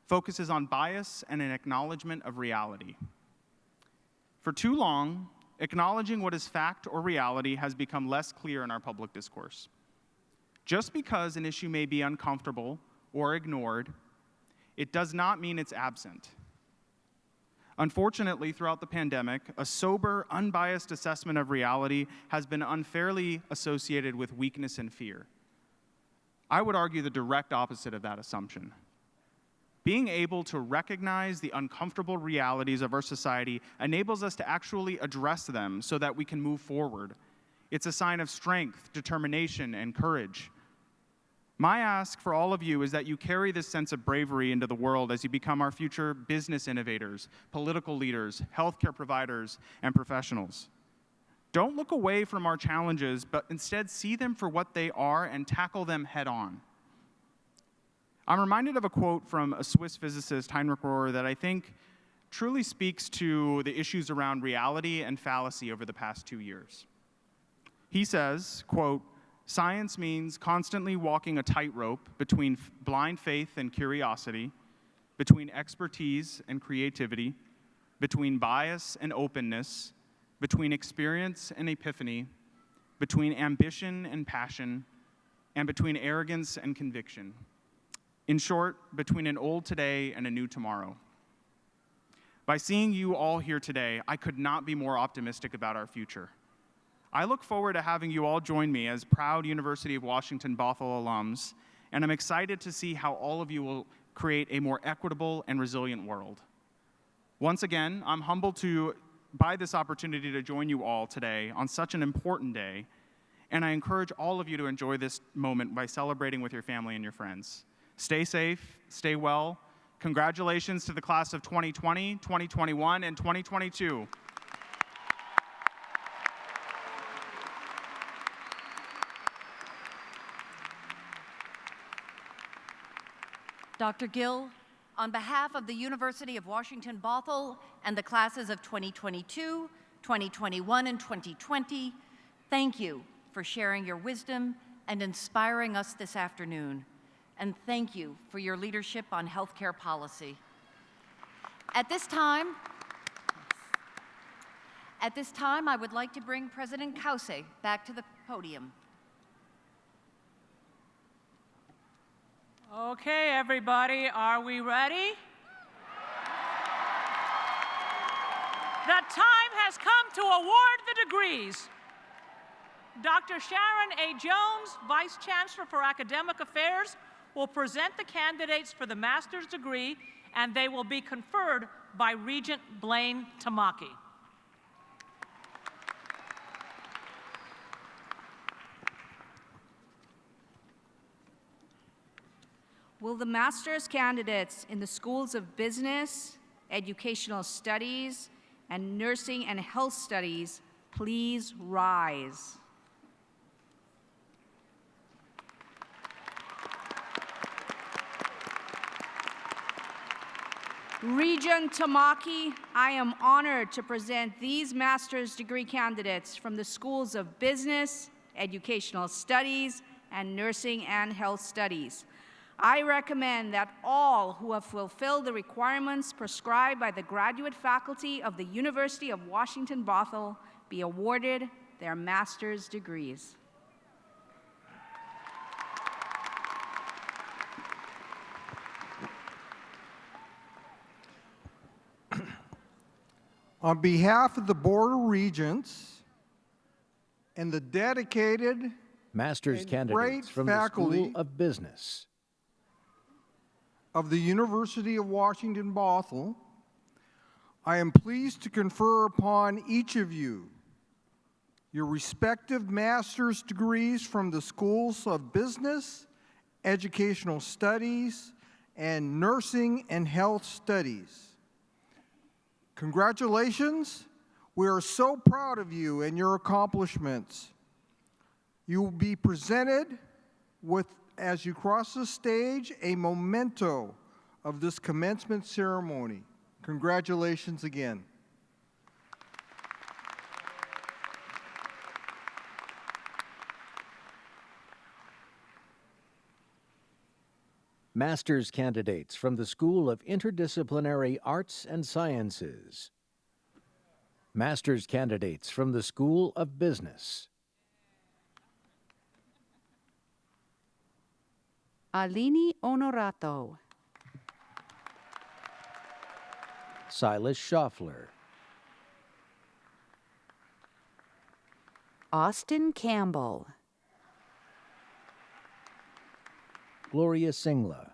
[SPEAKER 7] focuses on bias and an acknowledgement of reality. For too long, acknowledging what is fact or reality has become less clear in our public discourse. Just because an issue may be uncomfortable or ignored, it does not mean it's absent. Unfortunately, throughout the pandemic, a sober, unbiased assessment of reality has been unfairly associated with weakness and fear. I would argue the direct opposite of that assumption. Being able to recognize the uncomfortable realities of our society enables us to actually address them so that we can move forward. It's a sign of strength, determination, and courage. My ask for all of you is that you carry this sense of bravery into the world as you become our future business innovators, political leaders, healthcare providers, and professionals. Don't look away from our challenges, but instead see them for what they are and tackle them head on. I'm reminded of a quote from a Swiss physicist, Heinrich Rohr, that I think truly speaks to the issues around reality and fallacy over the past 2 years. He says, quote, "Science means constantly walking a tightrope between blind faith and curiosity, between expertise and creativity, between bias and openness, between experience and epiphany, between ambition and passion, and between arrogance and conviction. In short, between an old today and a new tomorrow." By seeing you all here today, I could not be more optimistic about our future. I look forward to having you all join me as proud University of Washington Bothell alums, and I'm excited to see how all of you will create a more equitable and resilient world. Once again, I'm humbled by this opportunity to join you all today on such an important day, and I encourage all of you to enjoy this moment by celebrating with your family and your friends. Stay safe, stay well. Congratulations to the class of 2020, 2021, and 2022.
[SPEAKER 3] Dr. Gill, on behalf of the University of Washington Bothell and the classes of 2022, 2021, and 2020, thank you for sharing your wisdom and inspiring us this afternoon. And thank you for your leadership on healthcare policy. At this time, I would like to bring President Kause back to the podium.
[SPEAKER 6] Okay, everybody, are we ready? The time has come to award the degrees. Dr. Sharon A. Jones, Vice Chancellor for Academic Affairs, will present the candidates for the master's degree, and they will be conferred by Regent Blaine Tamaki.
[SPEAKER 2] Will the master's candidates in the schools of business, educational studies, and nursing and health studies please rise? Regent Tamaki, I am honored to present these master's degree candidates from the schools of business, educational studies, and nursing and health studies. I recommend that all who have fulfilled the requirements prescribed by the graduate faculty of the University of Washington Bothell be awarded their master's degrees.
[SPEAKER 8] On behalf of the Board of Regents and the dedicated
[SPEAKER 9] Master's
[SPEAKER 8] and
[SPEAKER 9] candidates
[SPEAKER 8] great
[SPEAKER 9] from the
[SPEAKER 8] faculty
[SPEAKER 9] School of Business
[SPEAKER 8] of the University of Washington Bothell, I am pleased to confer upon each of you your respective master's degrees from the schools of business, educational studies, and nursing and health studies. Congratulations. We are so proud of you and your accomplishments. You will be presented with, as you cross the stage, a memento of this commencement ceremony. Congratulations again.
[SPEAKER 9] Master's candidates from the School of Interdisciplinary Arts and Sciences. Master's candidates from the School of Business.
[SPEAKER 10] Alini Onorato.
[SPEAKER 9] Silas Schaffler.
[SPEAKER 10] Austin Campbell.
[SPEAKER 9] Gloria Singla.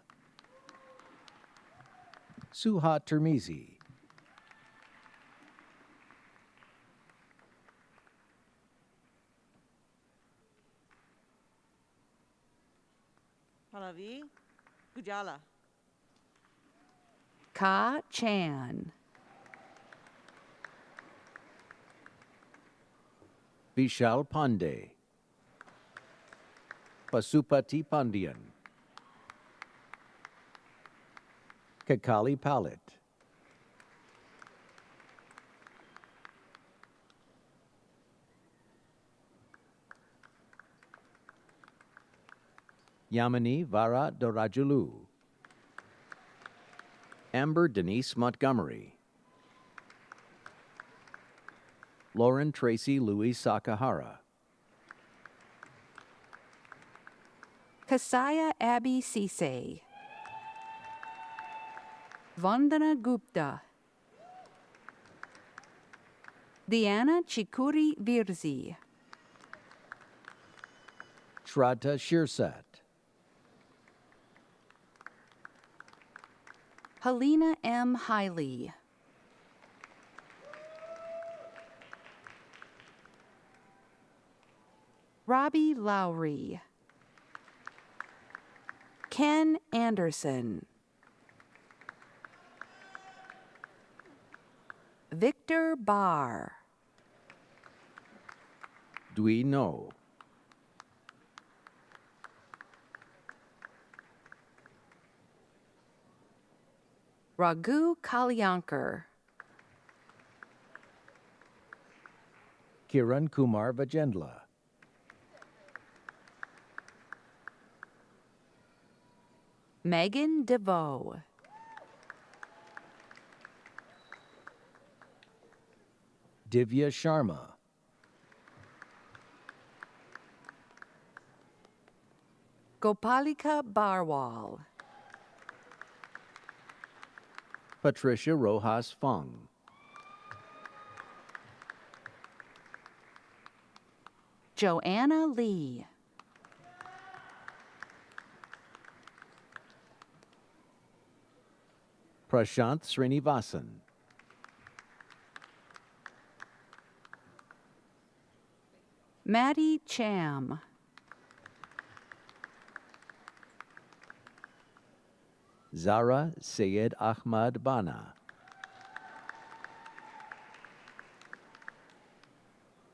[SPEAKER 9] Suha Termizi.
[SPEAKER 6] Mavi Gujala.
[SPEAKER 10] Ka Chan.
[SPEAKER 9] Vishal Pandey. Pasupati Pandian. Kakali Palit. Yamini Vara Dorajulu. Amber Denise Montgomery. Lauren Tracy Louis Sakahara.
[SPEAKER 10] Kasaya Abby Sise. Vandana Gupta. Diana Chikuri Virzi.
[SPEAKER 9] Shraddha Shirsat.
[SPEAKER 10] Helena M. Hiley. Robbie Lowry. Ken Anderson. Victor Barr.
[SPEAKER 9] Dwi No.
[SPEAKER 10] Raghu Kalyankar.
[SPEAKER 9] Kiran Kumar Vajendla.
[SPEAKER 10] Megan DeVoe.
[SPEAKER 9] Divya Sharma.
[SPEAKER 10] Gopalika Barwal.
[SPEAKER 9] Patricia Rojas Fung.
[SPEAKER 10] Joanna Lee.
[SPEAKER 9] Prashant Srinivasan.
[SPEAKER 10] Maddie Cham.
[SPEAKER 9] Zara Sayed Ahmad Bana.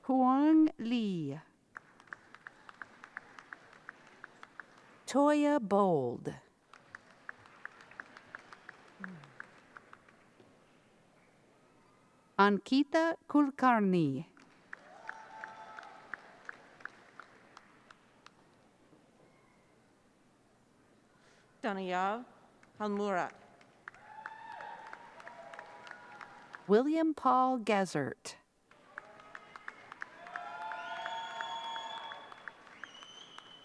[SPEAKER 10] Huang Lee. Toya Bold. Ankita Kulkarni.
[SPEAKER 6] Danayav Halmurat.
[SPEAKER 10] William Paul Gezert.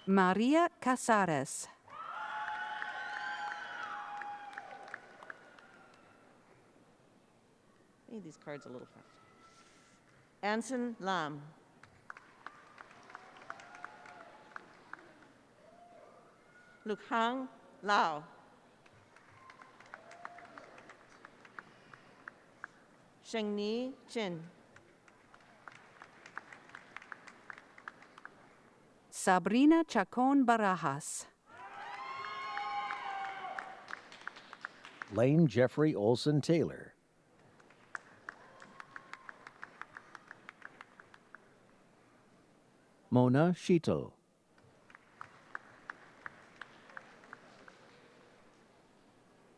[SPEAKER 10] Maria Casares.
[SPEAKER 6] Need these cards a little faster. Anson Lam. Lukhang Lao. Shengni Chin.
[SPEAKER 10] Sabrina Chacon Barajas.
[SPEAKER 9] Lane Jeffrey Olson Taylor. Mona Sheetal.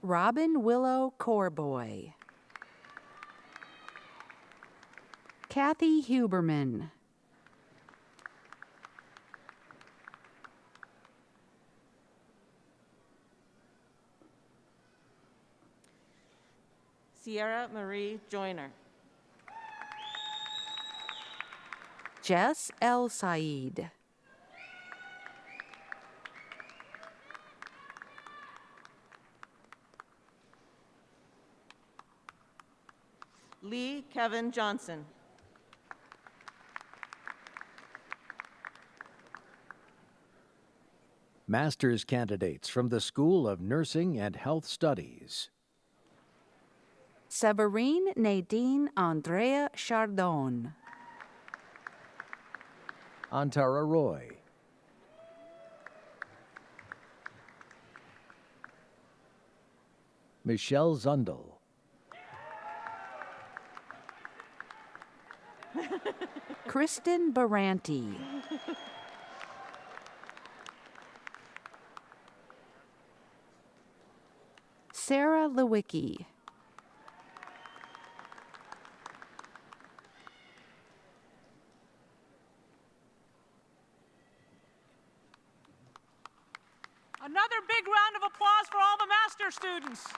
[SPEAKER 10] Robin Willow Corboy. Kathy Huberman.
[SPEAKER 6] Sierra Marie Joyner.
[SPEAKER 10] Jess El Said.
[SPEAKER 6] Lee Kevin Johnson.
[SPEAKER 9] Master's candidates from the School of Nursing and Health Studies.
[SPEAKER 10] Severine Nadine Andrea Chardon.
[SPEAKER 9] Antara Roy. Michelle Zundel.
[SPEAKER 10] Kristen Baranti. Sarah Lewicki.
[SPEAKER 6] Another big round of applause for all the master students.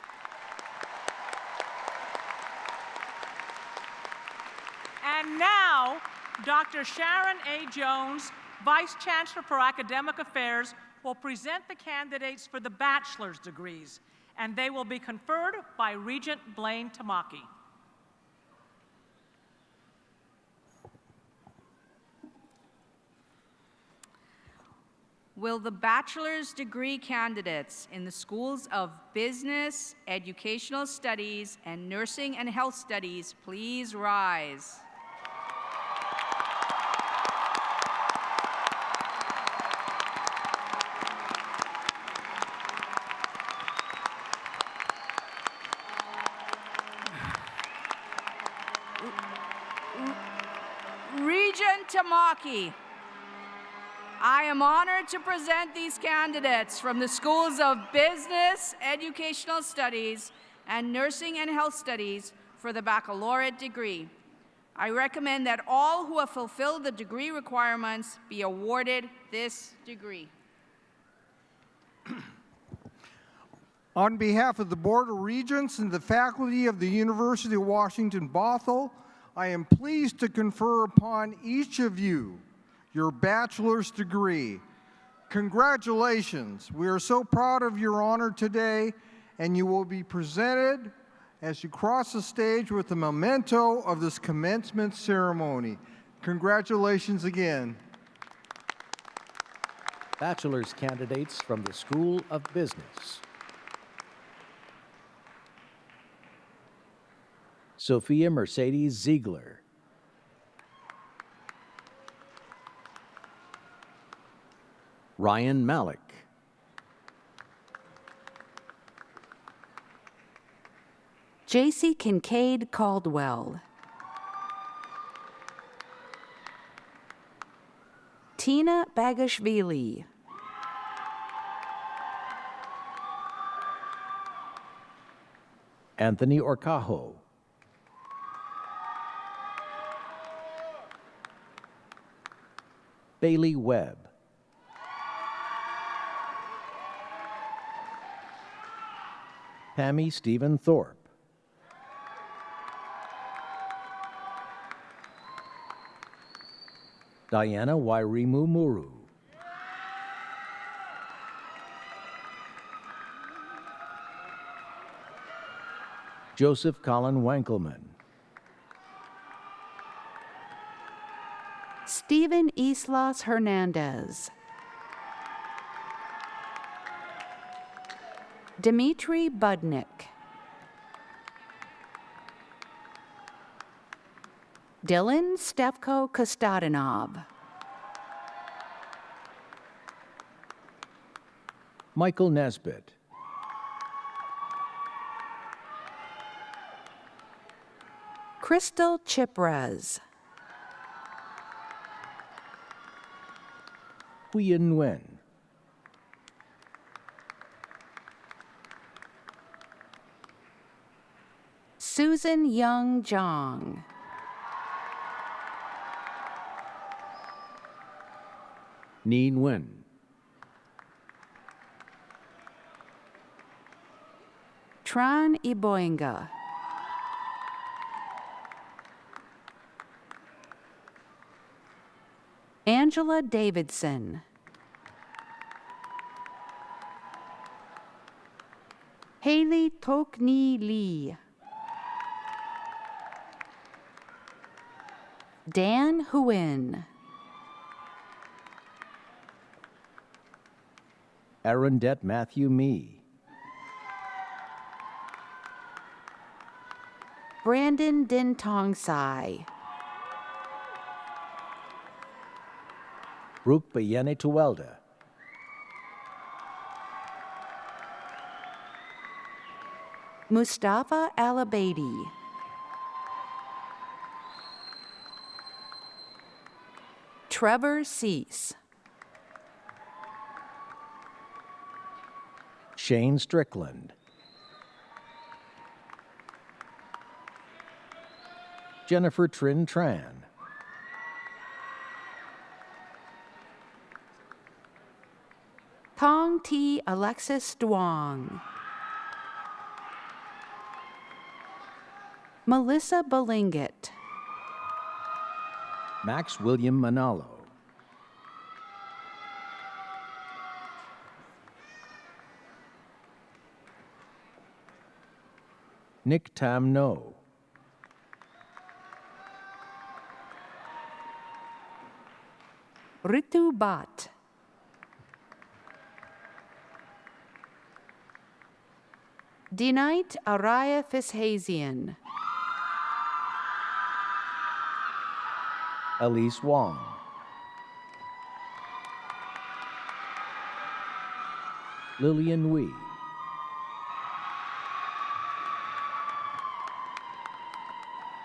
[SPEAKER 6] And now, Dr. Sharon A. Jones, Vice Chancellor for Academic Affairs, will present the candidates for the bachelor's degrees, and they will be conferred by Regent Blaine Tamaki.
[SPEAKER 2] Will the bachelor's degree candidates in the schools of Business, Educational Studies, and Nursing and Health Studies please rise? Regent Tamaki. I am honored to present these candidates from the schools of Business, Educational Studies, and Nursing and Health Studies for the baccalaureate degree. I recommend that all who have fulfilled the degree requirements be awarded this degree.
[SPEAKER 8] On behalf of the Board of Regents and the faculty of the University of Washington Bothell, I am pleased to confer upon each of you your bachelor's degree. Congratulations. We are so proud of your honor today, and you will be presented as you cross the stage with the memento of this commencement ceremony. Congratulations again.
[SPEAKER 9] Bachelor's candidates from the School of Business. Sophia Mercedes Ziegler. Ryan Malik.
[SPEAKER 10] JC Kincaid Caldwell. Tina Bagashvili.
[SPEAKER 9] Anthony Orcajo. Bailey Webb. Pammy Stephen Thorpe. Diana Wairimu Muru. Joseph Colin Wankelman.
[SPEAKER 10] Stephen Islas Hernandez. Dmitry Budnick. Dylan Stefko Kostadanov.
[SPEAKER 9] Michael Nesbitt.
[SPEAKER 10] Crystal Chiprez.
[SPEAKER 9] Huyen Nguyen.
[SPEAKER 10] Susan Young Jong.
[SPEAKER 9] Neen Nguyen.
[SPEAKER 10] Tran Iboinga. Angela Davidson. Haley Tokni Lee. Dan Huyn.
[SPEAKER 9] Arundette Matthew Mee.
[SPEAKER 10] Brandon Dintong Sai.
[SPEAKER 9] Brooke Bayene Tuwelda.
[SPEAKER 10] Mustafa Al-Abadi. Trevor Cease.
[SPEAKER 9] Shane Strickland. Jennifer Trin Tran.
[SPEAKER 10] Tong T. Alexis Duong. Melissa Balingit.
[SPEAKER 9] Max William Manalo. Nick Tam No.
[SPEAKER 10] Ritu Bhatt. Denite Araya Fishazian.
[SPEAKER 9] Elise Wong. Lillian Wee.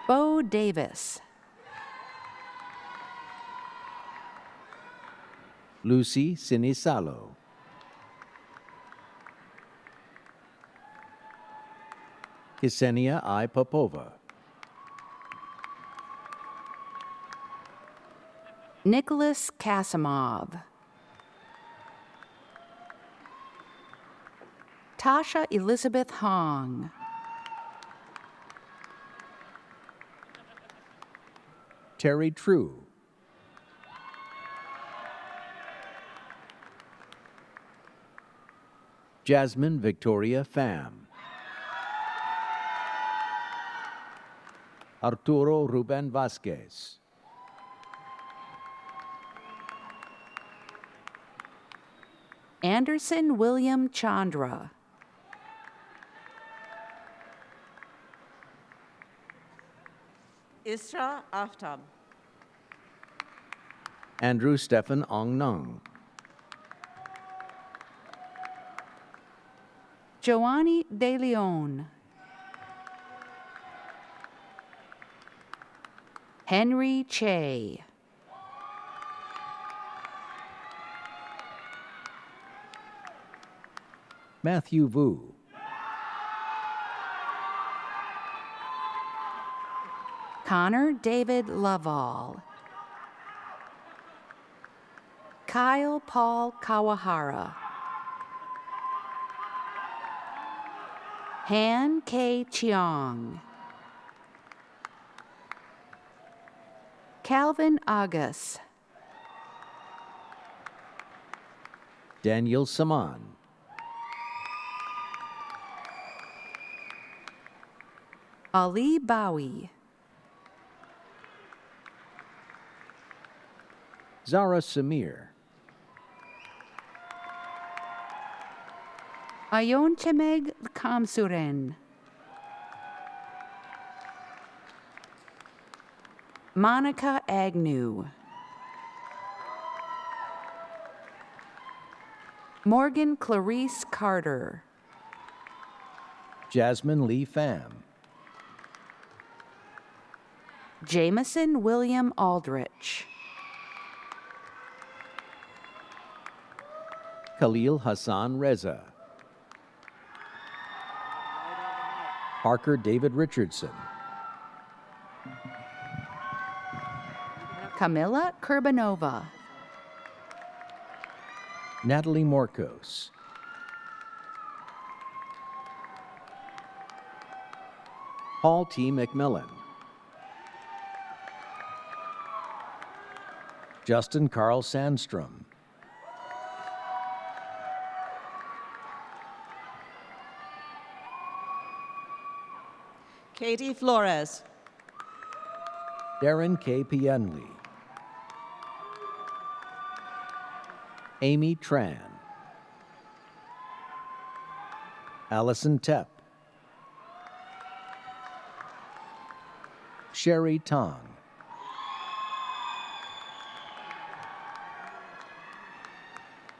[SPEAKER 10] Bo Davis.
[SPEAKER 9] Lucy Sinisalo. Ksenia I. Popova.
[SPEAKER 10] Nicholas Kasimov. Tasha Elizabeth Hong.
[SPEAKER 9] Terry True. Jasmine Victoria Pham. Arturo Ruben Vasquez.
[SPEAKER 10] Anderson William Chandra.
[SPEAKER 11] Isra Aftab.
[SPEAKER 9] Andrew Stephen Ong Nung.
[SPEAKER 10] Joanny De Leon. Henry Che.
[SPEAKER 9] Matthew Vu.
[SPEAKER 10] Connor David Lovall. Kyle Paul Kawahara. Han K. Cheong. Calvin Agus.
[SPEAKER 9] Daniel Saman.
[SPEAKER 10] Ali Bowie.
[SPEAKER 9] Zara Samir.
[SPEAKER 10] Ayon Chemeg Kamsuren. Monica Agnew. Morgan Clarice Carter.
[SPEAKER 9] Jasmine Lee Pham.
[SPEAKER 10] Jameson William Aldrich.
[SPEAKER 9] Khalil Hassan Reza. Parker David Richardson.
[SPEAKER 10] Camilla Kurbanova.
[SPEAKER 9] Natalie Morcos. Paul T. McMillan. Justin Carl Sandstrom.
[SPEAKER 11] Katie Flores.
[SPEAKER 9] Darren K. Pienli. Amy Tran. Allison Tepp. Sherry Tong.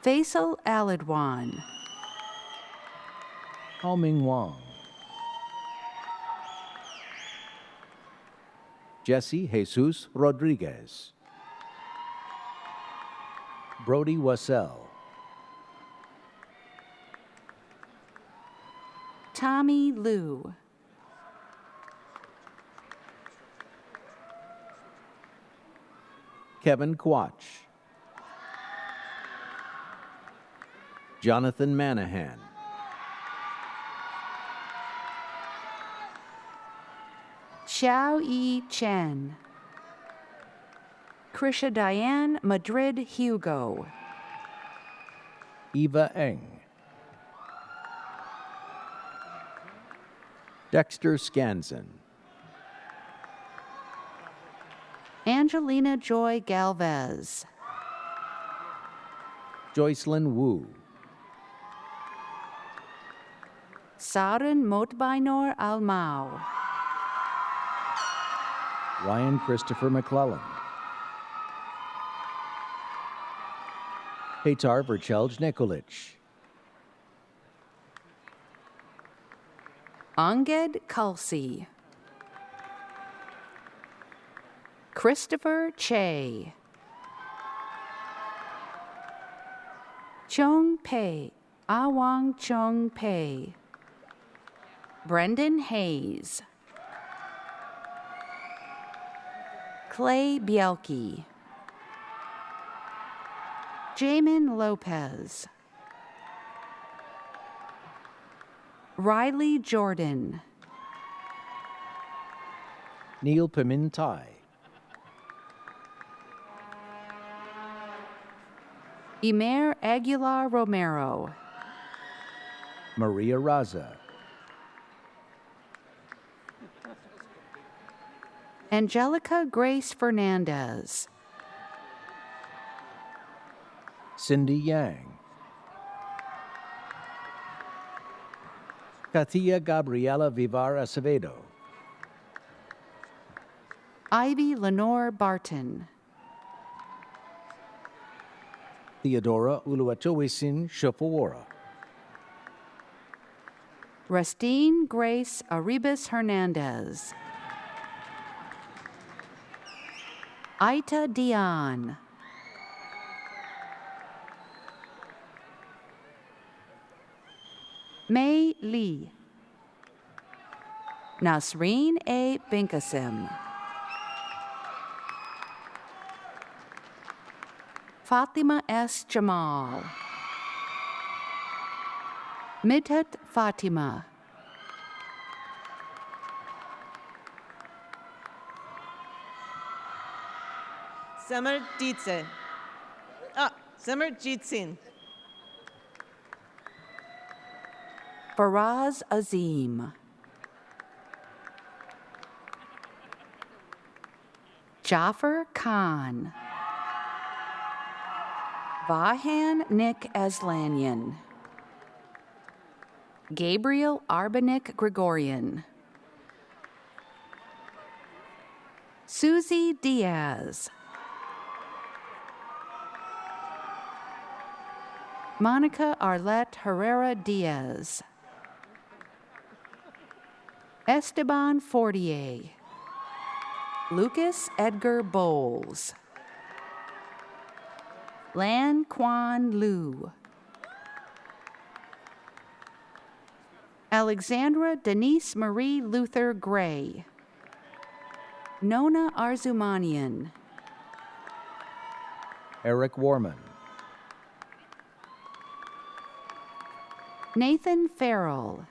[SPEAKER 10] Faisal Aladwan.
[SPEAKER 9] Hao-Ming Wong. Jesse Jesus Rodriguez. Brody Wassell.
[SPEAKER 10] Tommy Liu.
[SPEAKER 9] Kevin Quach. Jonathan Manahan.
[SPEAKER 10] Xiao Yi Chen. Krisha Diane Madrid Hugo.
[SPEAKER 9] Eva Eng. Dexter Scanson.
[SPEAKER 10] Angelina Joy Galvez.
[SPEAKER 9] Joycelyn Wu.
[SPEAKER 10] Saren Motbainor Almau.
[SPEAKER 9] Ryan Christopher McClellan. Petar Verchelj Nikolic.
[SPEAKER 10] Anged Kulsi. Christopher Che. Chung Pei. Awang Chung Pei. Brendan Hayes. Clay Bielke. Jamin Lopez. Riley Jordan.
[SPEAKER 9] Neil Pimintai.
[SPEAKER 10] Emer Aguilar Romero.
[SPEAKER 9] Maria Raza.
[SPEAKER 10] Angelica Grace Fernandez.
[SPEAKER 9] Cindy Yang. Katia Gabriela Vivar Acevedo.
[SPEAKER 10] Ivy Lenore Barton.
[SPEAKER 9] Theodora Uluatowisin Shofawara.
[SPEAKER 10] Rustine Grace Arribas Hernandez. Aita Dion. May Lee. Nasreen A. Binkasim. Fatima S. Jamal. Midhat Fatima.
[SPEAKER 11] Samarjit Singh.
[SPEAKER 10] Faraz Azim. Jaffer Khan. Vahan Nick Aslanian. Gabriel Arbanik Gregorian. Susie Diaz. Monica Arlette Herrera Diaz. Esteban Fortier. Lucas Edgar Bowles. Lan Quan Lu. Alexandra Denise Marie Luther Gray. Nona Arzumanian.
[SPEAKER 9] Eric Warman.
[SPEAKER 10] Nathan Farrell.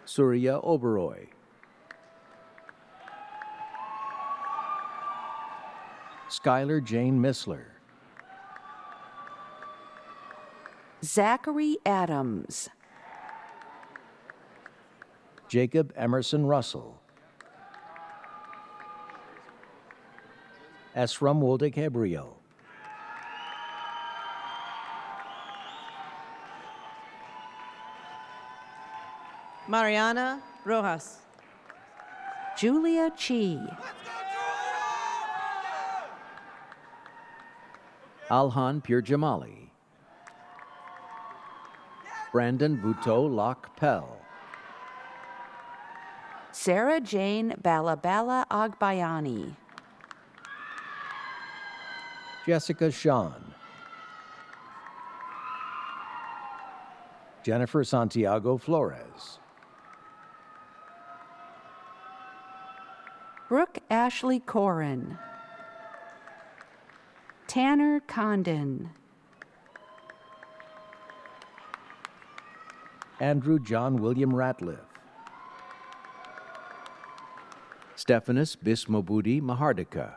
[SPEAKER 9] Surya Oberoi. Skylar Jane Missler.
[SPEAKER 10] Zachary Adams.
[SPEAKER 9] Jacob Emerson Russell. Esram Wolde Gabriel.
[SPEAKER 11] Mariana Rojas.
[SPEAKER 10] Julia Chi.
[SPEAKER 9] Alhan Pirjamali. Brandon Vuto Locke Pell.
[SPEAKER 10] Sarah Jane Balabala Agbayani.
[SPEAKER 9] Jessica Sean. Jennifer Santiago Flores.
[SPEAKER 10] Brooke Ashley Corin. Tanner Condon.
[SPEAKER 9] Andrew John William Ratliff. Stephanus Bismobudi Mahardika.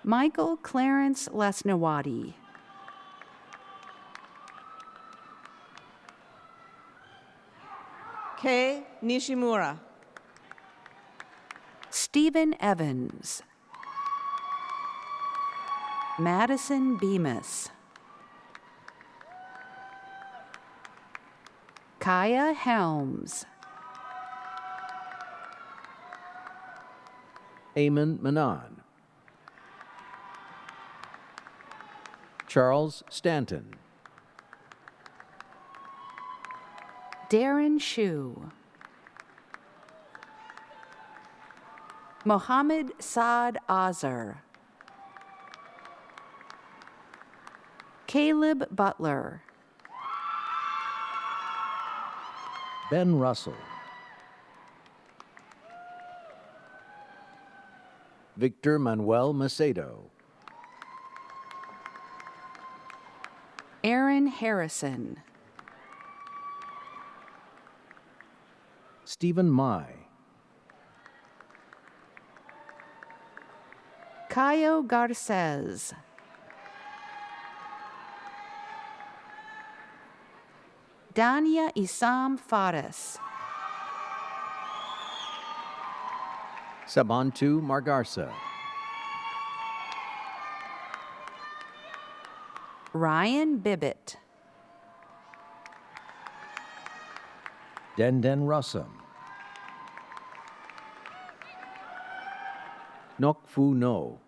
[SPEAKER 10] Michael Clarence Lesnawati.
[SPEAKER 11] Kei Nishimura.
[SPEAKER 10] Stephen Evans. Madison Bemis. Kaya Helms.
[SPEAKER 9] Eamon Manon. Charles Stanton.
[SPEAKER 10] Darren Shu. Mohammed Saad Azar. Caleb Butler.
[SPEAKER 9] Ben Russell. Victor Manuel Macedo.
[SPEAKER 10] Aaron Harrison.
[SPEAKER 9] Stephen Mai.
[SPEAKER 10] Caio Garces. Dania Isam Fares.
[SPEAKER 9] Sabantu Margarsa.
[SPEAKER 10] Ryan Bibbett.
[SPEAKER 9] Denden Russum. Nok Fu No.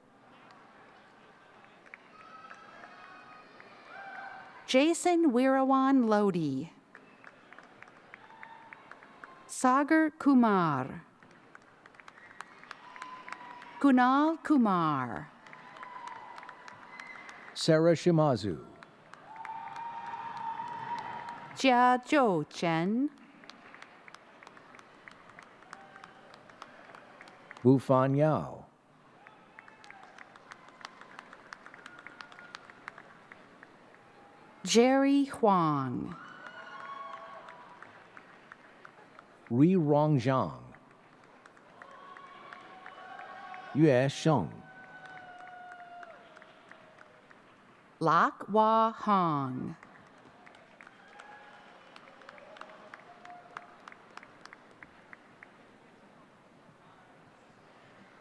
[SPEAKER 10] Jason Wirawan Lodi. Sagar Kumar. Kunal Kumar.
[SPEAKER 9] Sarah Shimazu.
[SPEAKER 10] Jia Zhou Chen.
[SPEAKER 9] Bufan Yao.
[SPEAKER 10] Jerry Huang.
[SPEAKER 9] Ri Rongzhang. Yue Sheng.
[SPEAKER 10] Lak Wah Hong.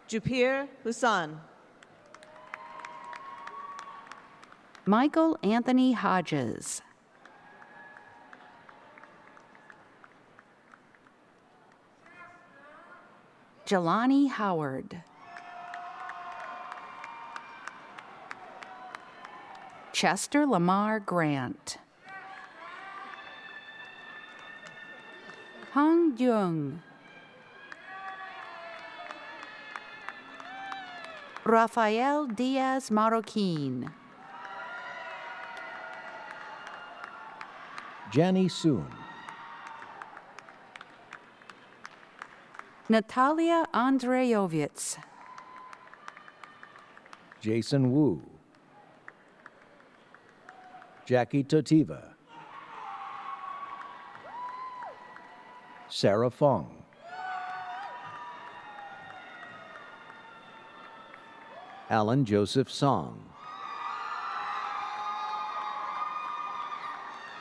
[SPEAKER 11] Jupir Husan.
[SPEAKER 10] Michael Anthony Hodges. Jelani Howard. Chester Lamar Grant. Hung Jung. Rafael Diaz Marroquin.
[SPEAKER 9] Jani Soon.
[SPEAKER 10] Natalia Andreyovitz.
[SPEAKER 9] Jason Wu. Jackie Totiva. Sarah Fong. Alan Joseph Song.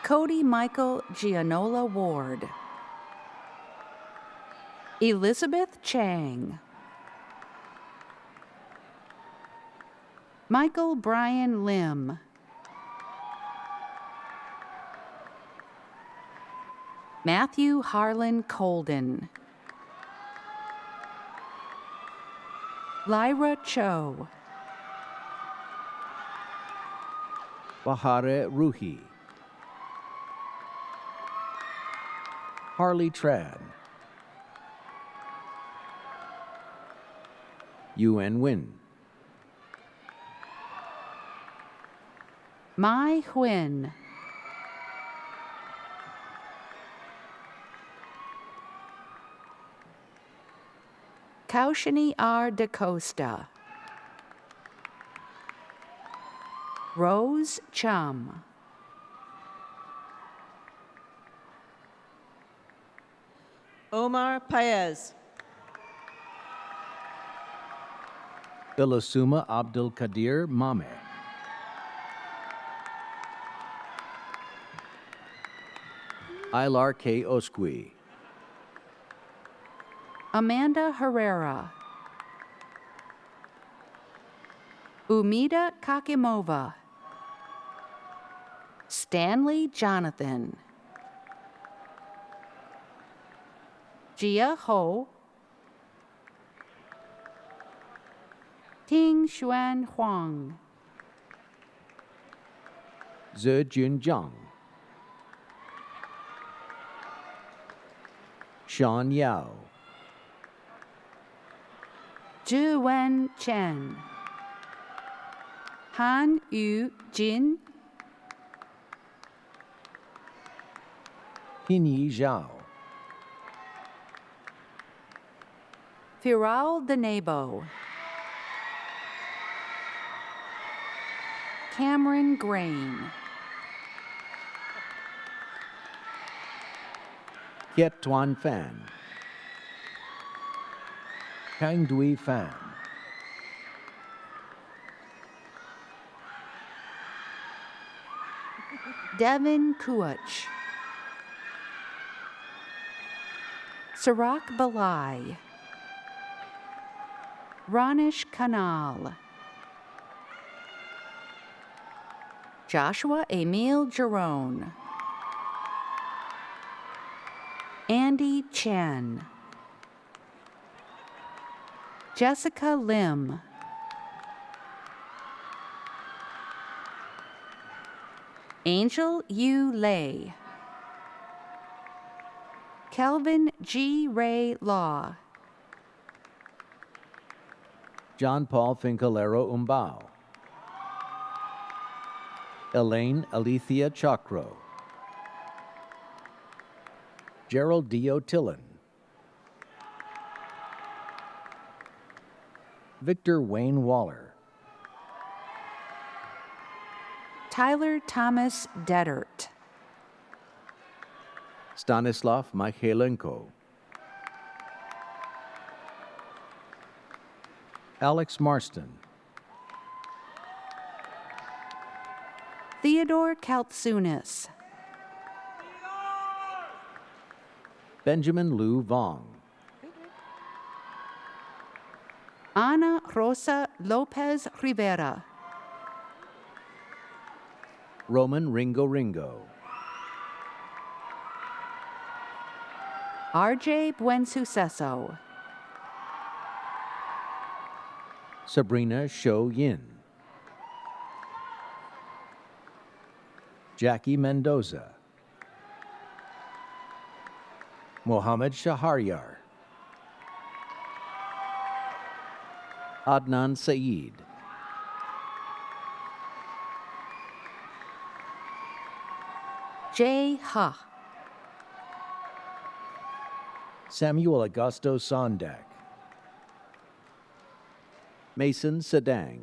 [SPEAKER 10] Cody Michael Gianola Ward. Elizabeth Chang. Michael Brian Lim. Matthew Harlan Colden. Lyra Cho.
[SPEAKER 9] Bahare Ruhi. Harley Tran, Yuen Win,
[SPEAKER 10] Mai Huyen, Kaushini R. DaCosta, Rose Chum,
[SPEAKER 11] Omar Paez.
[SPEAKER 9] Ilasuma Abdul Kadir Mame, Ilar K. Osqui,
[SPEAKER 10] Amanda Herrera, Umida Kakimova, Stanley Jonathan, Jia Ho, Ting Xuan Huang,
[SPEAKER 9] Ze Junjiang, Sean Yao,
[SPEAKER 10] Zhu Wen Chen, Han Yu Jin,
[SPEAKER 9] Hinyi Zhao,
[SPEAKER 10] Firal Denebo, Cameron Grain,
[SPEAKER 9] Kiet Tuan Fan, Kang Dui Fan,
[SPEAKER 10] Devin Kuach, Sarak Balai, Ranish Kanal, Joshua Emil Jerome, Andy Chen, Jessica Lim, Angel Yu Lei, Kelvin G. Ray Law,
[SPEAKER 9] John Paul Fincalero Umbao, Elaine Alethea Chakro, Gerald Dio Tillin, Victor Wayne Waller,
[SPEAKER 10] Tyler Thomas Dedert,
[SPEAKER 9] Stanislav Mikhailenko, Alex Marston,
[SPEAKER 10] Theodore Kaltsunis,
[SPEAKER 9] Benjamin Lou Vong,
[SPEAKER 10] Ana Rosa Lopez Rivera,
[SPEAKER 9] Roman Ringo Ringo,
[SPEAKER 10] RJ Buensuceso,
[SPEAKER 9] Sabrina Shou Yin, Jackie Mendoza, Mohammed Shaharyar, Adnan Saeed,
[SPEAKER 10] Jay Ha,
[SPEAKER 9] Samuel Augusto Sondak, Mason Sedang,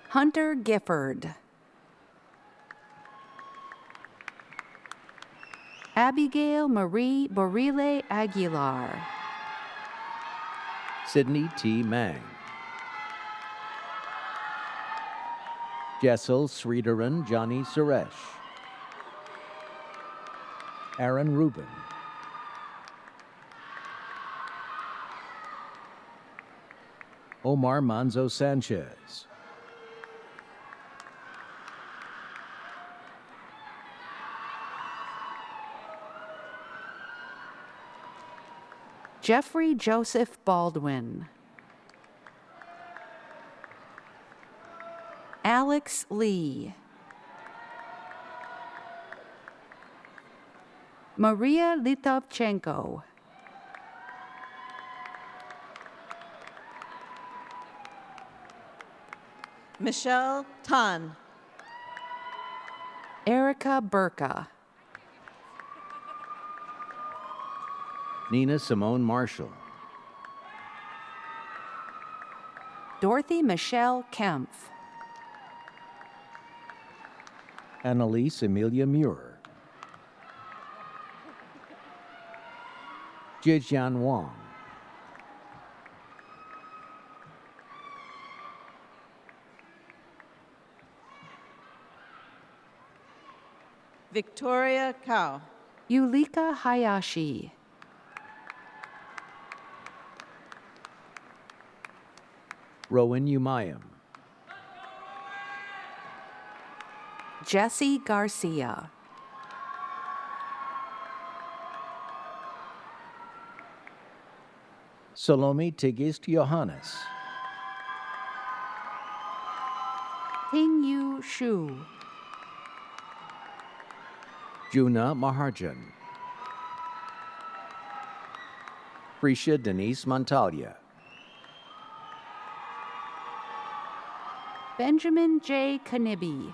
[SPEAKER 10] Hunter Gifford, Abigail Marie Borile Aguilar,
[SPEAKER 9] Sydney T. Mang, Jessel Sridharan Johnny Suresh, Aaron Rubin, Omar Manzo Sanchez,
[SPEAKER 10] Jeffrey Joseph Baldwin, Alex Lee, Maria Litovchenko.
[SPEAKER 11] Michelle Tan.
[SPEAKER 10] Erica Burka.
[SPEAKER 9] Nina Simone Marshall.
[SPEAKER 10] Dorothy Michelle Kempf.
[SPEAKER 9] Annalise Amelia Muir. Jijian Wang.
[SPEAKER 11] Victoria Kao.
[SPEAKER 10] Yulika Hayashi.
[SPEAKER 9] Rowan Umayam.
[SPEAKER 10] Jesse Garcia.
[SPEAKER 9] Salome Tigist Johannes.
[SPEAKER 10] Ting-Yu Shu.
[SPEAKER 9] Juna Maharjan. Prisha Denise Montalia.
[SPEAKER 10] Benjamin J. Kanibi.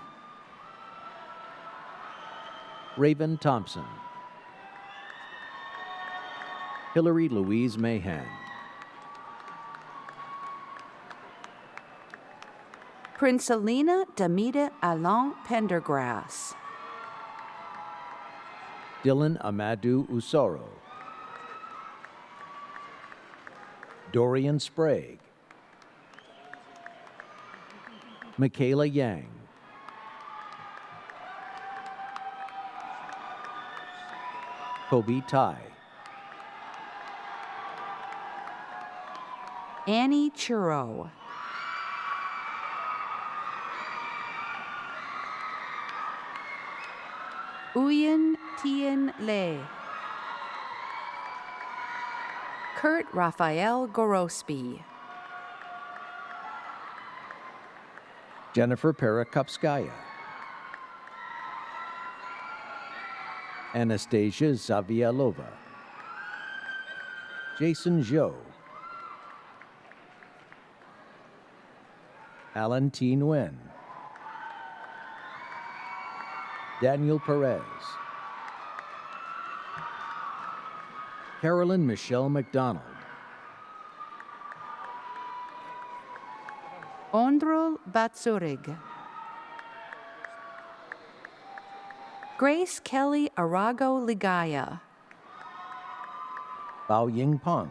[SPEAKER 9] Raven Thompson. Hillary Louise Mahan.
[SPEAKER 10] Princelina Damita Alain Pendergrass.
[SPEAKER 9] Dylan Amadou Usoro. Dorian Sprague. Michaela Yang. Kobe Tai.
[SPEAKER 10] Annie Churro. Uyen Tien Le. Kurt Raphael Gorospi.
[SPEAKER 9] Jennifer Perakopskaya. Anastasia Zavialova. Jason Zhou. Alan T. Nguyen. Daniel Perez. Carolyn Michelle McDonald.
[SPEAKER 10] Ondrul Batsurig. Grace Kelly Arago Ligaya.
[SPEAKER 9] Bao Ying Peng.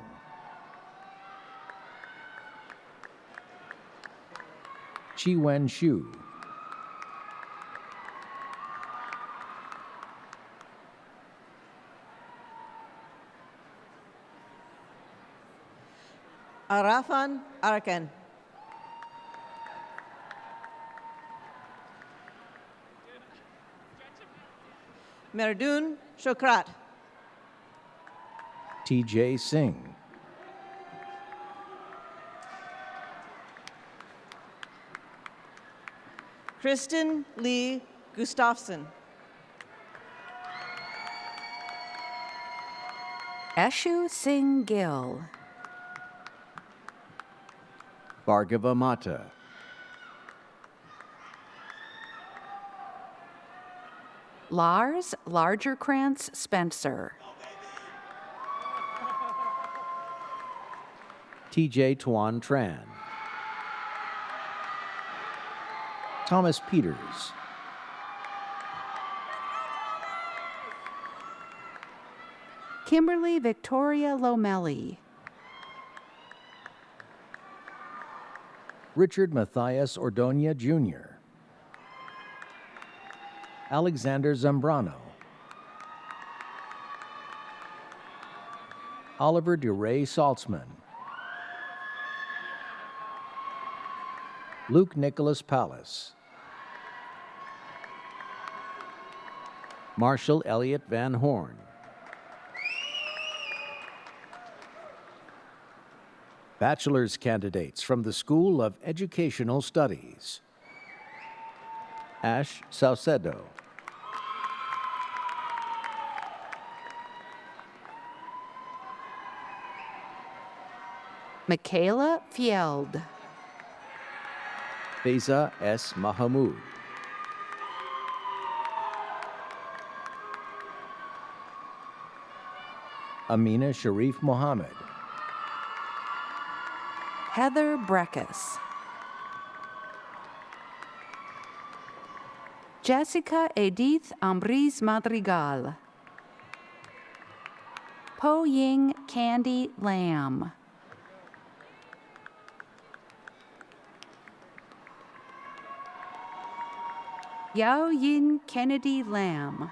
[SPEAKER 9] Chi Wen Shu.
[SPEAKER 11] Arafan Arkan. Merdun Shokrat.
[SPEAKER 9] TJ Singh.
[SPEAKER 11] Kristen Lee Gustafson.
[SPEAKER 10] Eshu Singh Gill.
[SPEAKER 9] Bhargava Mata.
[SPEAKER 10] Lars Largerkrantz Spencer.
[SPEAKER 9] TJ Tuan Tran. Thomas Peters.
[SPEAKER 10] Kimberly Victoria Lomelli.
[SPEAKER 9] Richard Matthias Ordonia Jr. Alexander Zambrano. Oliver DeRay Saltzman. Luke Nicholas Pallas. Marshall Elliott Van Horn. Bachelor's candidates from the School of Educational Studies. Ash Saucedo.
[SPEAKER 10] Michaela Fjeld.
[SPEAKER 9] Faiza S. Mahamood. Amina Sharif Mohammed.
[SPEAKER 10] Heather Breckus. Jessica Edith Ambris Madrigal. Po Ying Candy Lamb. Yao Yin Kennedy Lamb.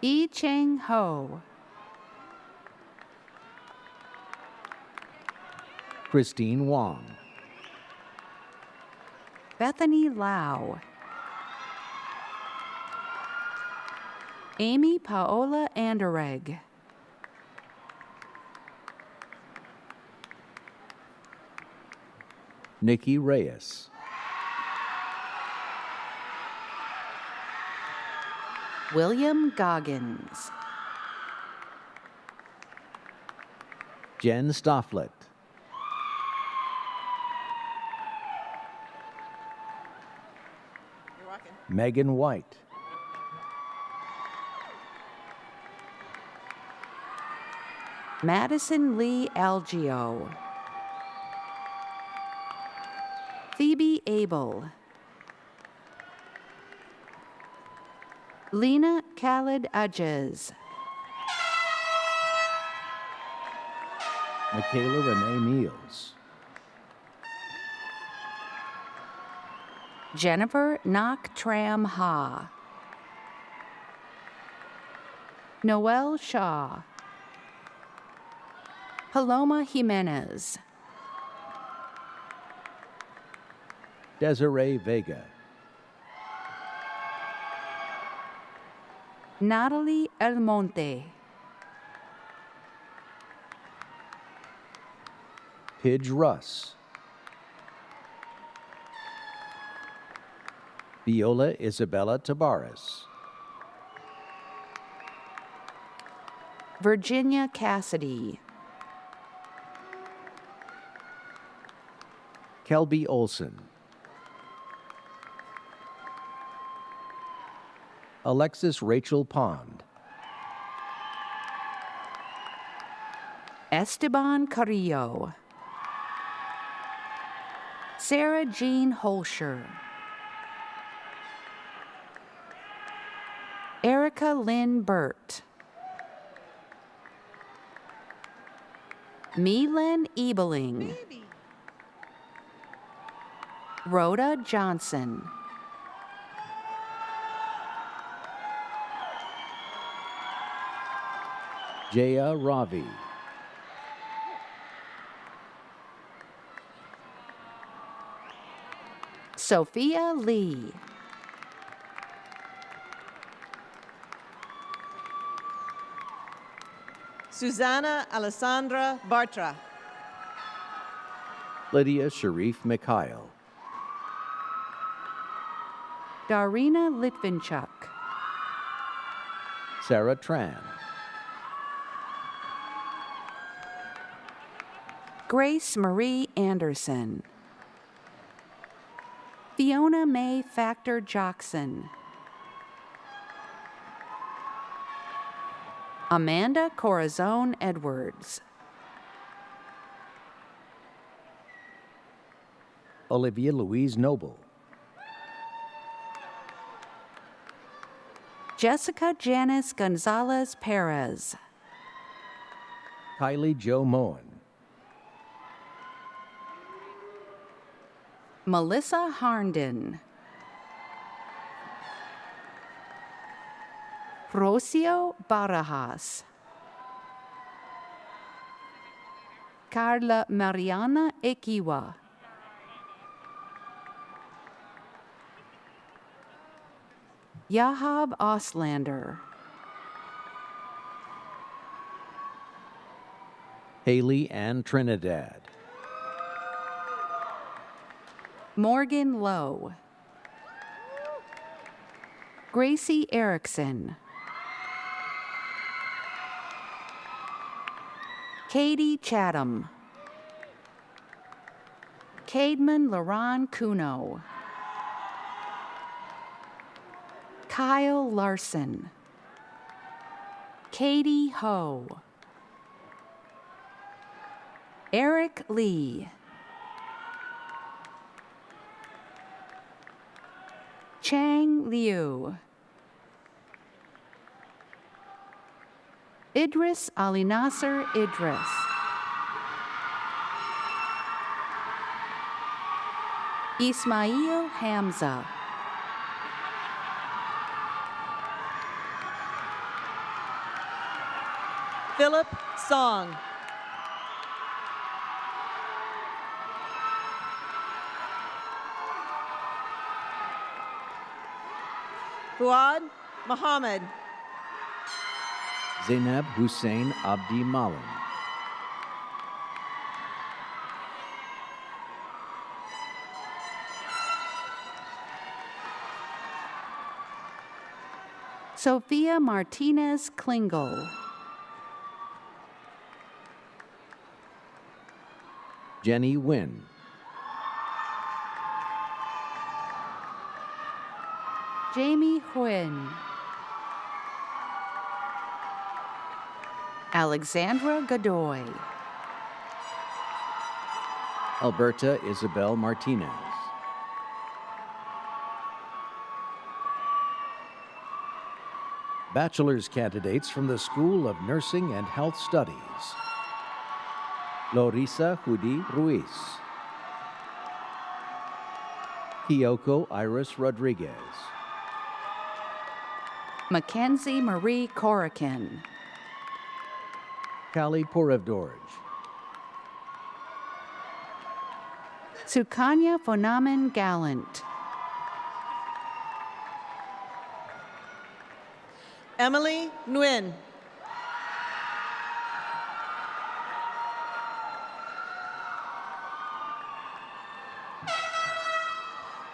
[SPEAKER 10] Yi Cheng Ho.
[SPEAKER 9] Christine Wong.
[SPEAKER 10] Bethany Lau. Amy Paola Anderegg.
[SPEAKER 9] Nikki Reyes.
[SPEAKER 10] William Goggins.
[SPEAKER 9] Jen Stofflet.
[SPEAKER 11] You're rocking.
[SPEAKER 9] Megan White.
[SPEAKER 10] Madison Lee Algio. Phoebe Abel. Lena Khalid Ajez.
[SPEAKER 9] Michaela Renee Meals.
[SPEAKER 10] Jennifer Nak Tram Ha. Noel Shaw. Paloma Jimenez.
[SPEAKER 9] Desiree Vega.
[SPEAKER 10] Natalie Elmonte.
[SPEAKER 9] Pidge Russ. Viola Isabella Tabares.
[SPEAKER 10] Virginia Cassidy.
[SPEAKER 9] Kelby Olson. Alexis Rachel Pond.
[SPEAKER 10] Esteban Carrillo. Sarah Jean Holscher. Erica Lynn Burt. Milan Ebeling. Rhoda Johnson.
[SPEAKER 9] Jaya Ravi.
[SPEAKER 10] Sophia Lee.
[SPEAKER 11] Susanna Alessandra Bartra.
[SPEAKER 9] Lydia Sharif Mikhail.
[SPEAKER 10] Darina Litvinchuk.
[SPEAKER 9] Sarah Tran.
[SPEAKER 10] Grace Marie Anderson. Fiona May Factor Jockson. Amanda Corazon Edwards.
[SPEAKER 9] Olivia Louise Noble.
[SPEAKER 10] Jessica Janice Gonzalez Perez.
[SPEAKER 9] Kylie Jo Moen.
[SPEAKER 10] Melissa Harnden. Rocio Barajas. Carla Mariana Ekiwa. Yahab Oslander.
[SPEAKER 9] Haley Ann Trinidad.
[SPEAKER 10] Morgan Lowe. Gracie Erickson. Katie Chatham. Cademan Laron Kuno. Kyle Larson. Katie Ho. Eric Lee. Chang Liu. Idris Ali Nasser Idris. Ismail Hamza.
[SPEAKER 11] Philip Song. Fuad Muhammad.
[SPEAKER 9] Zainab Hussein Abdi Malan.
[SPEAKER 10] Sophia Martinez Klingel.
[SPEAKER 9] Jenny Wynn.
[SPEAKER 10] Jamie Huyn. Alexandra Godoy.
[SPEAKER 9] Alberta Isabel Martinez. Bachelor's candidates from the School of Nursing and Health Studies. Lorisa Hudi Ruiz. Kyoko Iris Rodriguez.
[SPEAKER 10] Mackenzie Marie Corican.
[SPEAKER 9] Kali Porevdorj.
[SPEAKER 10] Sukanya Fonaman Gallant.
[SPEAKER 11] Emily Nguyen.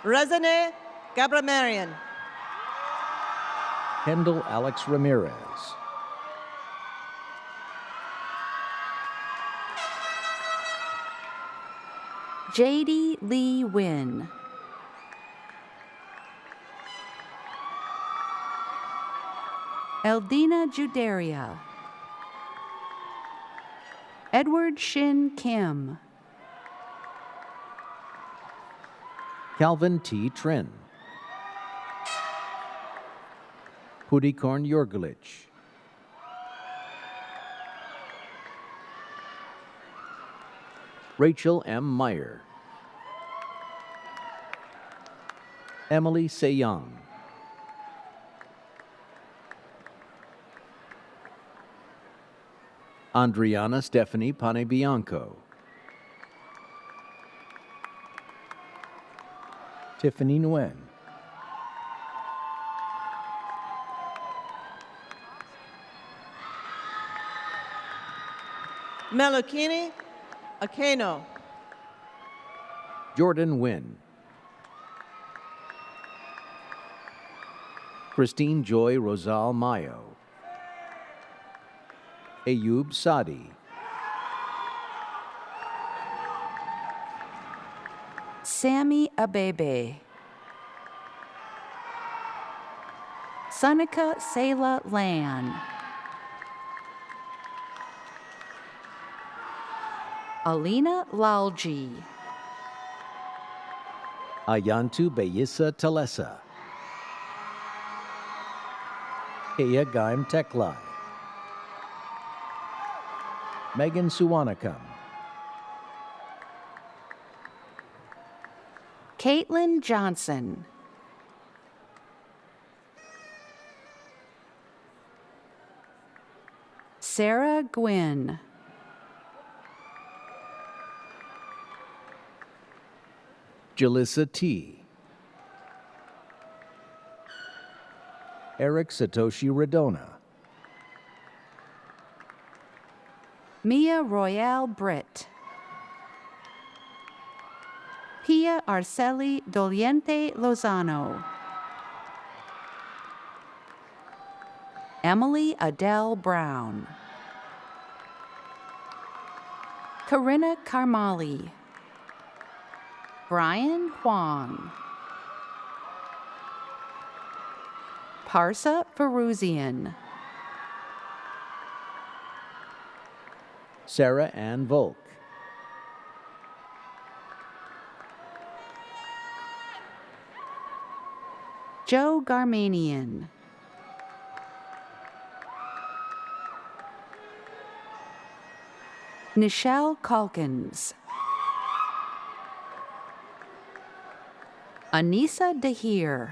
[SPEAKER 11] Rezane Gabramarian.
[SPEAKER 9] Kendall Alex Ramirez.
[SPEAKER 10] JD Lee Wynn. Eldina Judaria. Edward Shin Kim.
[SPEAKER 9] Calvin T. Trin. Pudikorn Yorgulich. Rachel M. Meyer. Emily Seyang. Andriana Stephanie Panebianco. Tiffany Nguyen.
[SPEAKER 11] Melokini Akeno.
[SPEAKER 9] Jordan Wynn. Christine Joy Rosal Mayo. Ayub Sadi.
[SPEAKER 10] Sammy Abebe. Sunika Sela Lan. Alina Lalji.
[SPEAKER 9] Ayantu Beyisa Talesa. Kea Gaim Teklai. Megan Suwanakam.
[SPEAKER 10] Caitlin Johnson. Sarah Gwynn.
[SPEAKER 9] Jalissa T. Eric Satoshi Redona.
[SPEAKER 10] Mia Royale Britt. Pia Arceli Doliente Lozano. Emily Adele Brown. Corinna Carmali, Brian Huang, Parsa Feruzian,
[SPEAKER 9] Sarah Ann Volk,
[SPEAKER 10] Joe Garmanian, Nichelle Calkins, Anissa Dahir,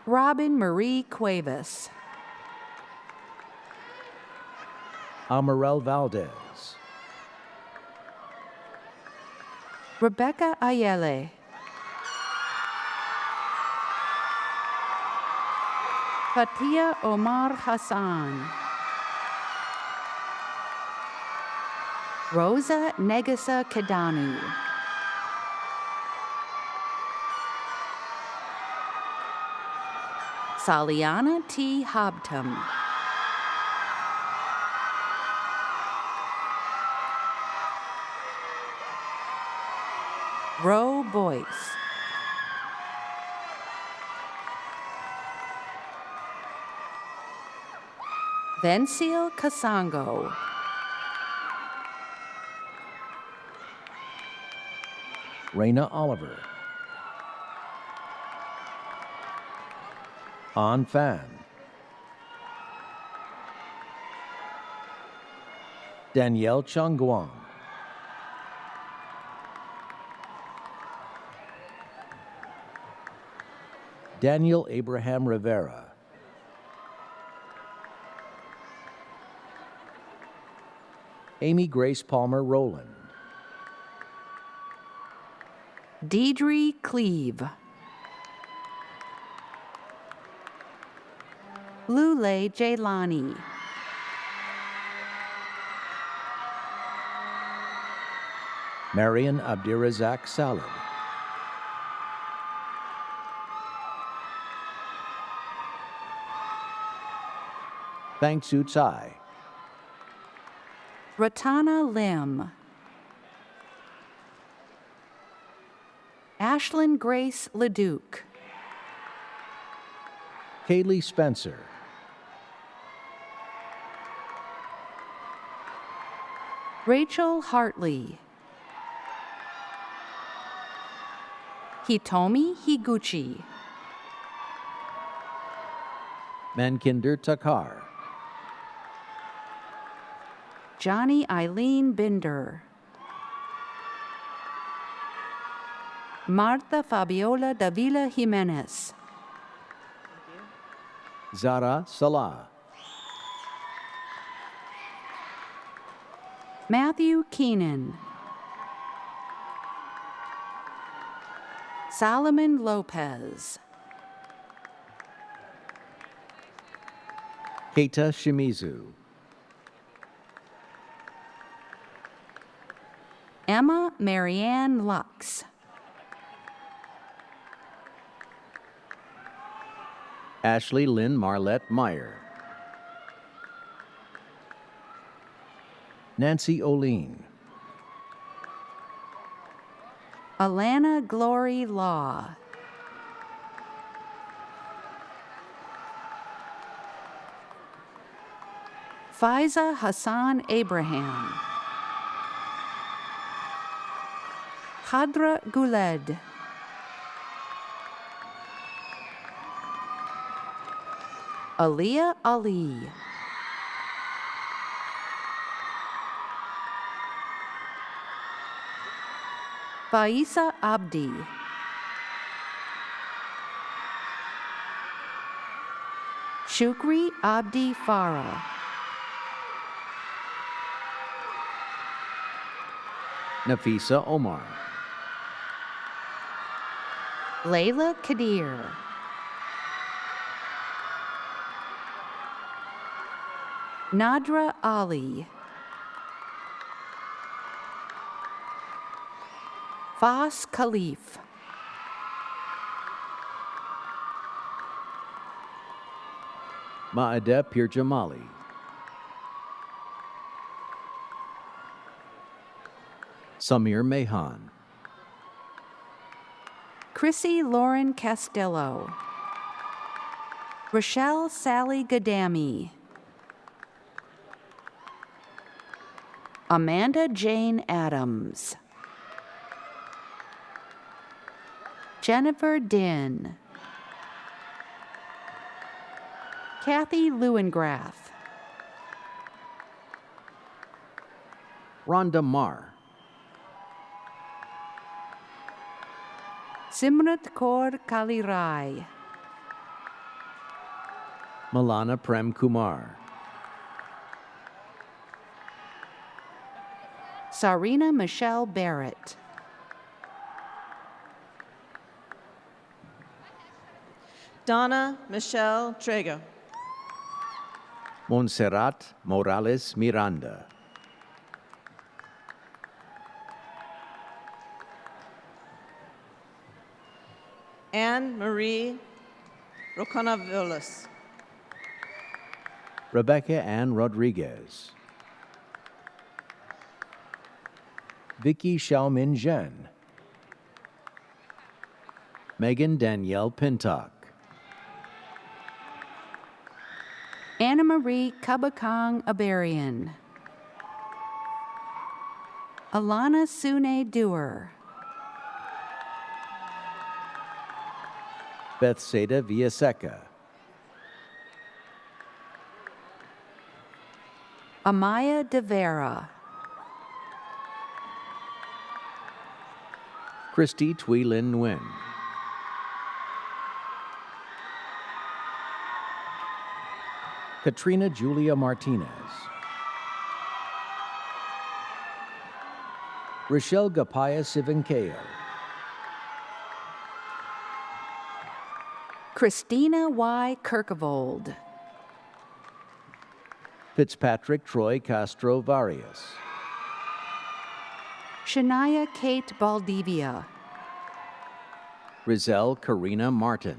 [SPEAKER 10] Robin Marie Cuevas,
[SPEAKER 9] Amarel Valdez,
[SPEAKER 10] Rebecca Ayele, Fatia Omar Hassan, Rosa Negasa Kedanu, Saliana T. Hobtum, Ro Boyce, Vencil Kasango,
[SPEAKER 9] Raina Oliver, An Fan, Danielle Changguang, Daniel Abraham Rivera, Amy Grace Palmer Rowland,
[SPEAKER 10] Deidre Cleve, Lule Jailani,
[SPEAKER 9] Marian Abdirazak Salad, Thang Soo Tsai,
[SPEAKER 10] Ratana Lim, Ashlyn Grace Leduc,
[SPEAKER 9] Kaylee Spencer,
[SPEAKER 10] Rachel Hartley, Hitomi Higuchi,
[SPEAKER 9] Mankinder Takar,
[SPEAKER 10] Johnny Eileen Binder, Martha Fabiola Davila Jimenez,
[SPEAKER 9] Zara Salah,
[SPEAKER 10] Matthew Keenan, Solomon Lopez,
[SPEAKER 9] Keita Shimizu,
[SPEAKER 10] Emma Marianne Lux,
[SPEAKER 9] Ashley Lynn Marlette Meyer, Nancy Oline,
[SPEAKER 10] Alana Glory Law, Faiza Hassan Abraham, Khadra Guled, Aliyah Ali, Faisa Abdi, Shukri Abdi Farah,
[SPEAKER 9] Nafisa Omar,
[SPEAKER 10] Layla Kadir, Nadra Ali, Fas Khalif,
[SPEAKER 9] Maadeh Pirjamali, Samir Mehan,
[SPEAKER 10] Chrissy Lauren Castillo, Rochelle Sally Gadami, Amanda Jane Adams, Jennifer Din, Kathy Lewengrath,
[SPEAKER 9] Rhonda Marr,
[SPEAKER 10] Simrat Kaur Kalirai,
[SPEAKER 9] Milana Prem Kumar,
[SPEAKER 10] Sarina Michelle Barrett,
[SPEAKER 11] Donna Michelle Trago.
[SPEAKER 9] Montserrat Morales Miranda,
[SPEAKER 11] Anne Marie Roconavilis.
[SPEAKER 9] Rebecca Ann Rodriguez, Vicky Xiaomin Zhen, Megan Danielle Pintock,
[SPEAKER 10] Anna Marie Kabakang Abarian, Alana Sune Dewar,
[SPEAKER 9] Bethsaida Villaseca,
[SPEAKER 10] Amaya De Vera,
[SPEAKER 9] Christy Thuy Lin Nguyen, Katrina Julia Martinez, Rochelle Gapaya Sivankeo,
[SPEAKER 10] Christina Y. Kirkevold,
[SPEAKER 9] Fitzpatrick Troy Castro Varias,
[SPEAKER 10] Shania Kate Baldivia,
[SPEAKER 9] Rizelle Karina Martin,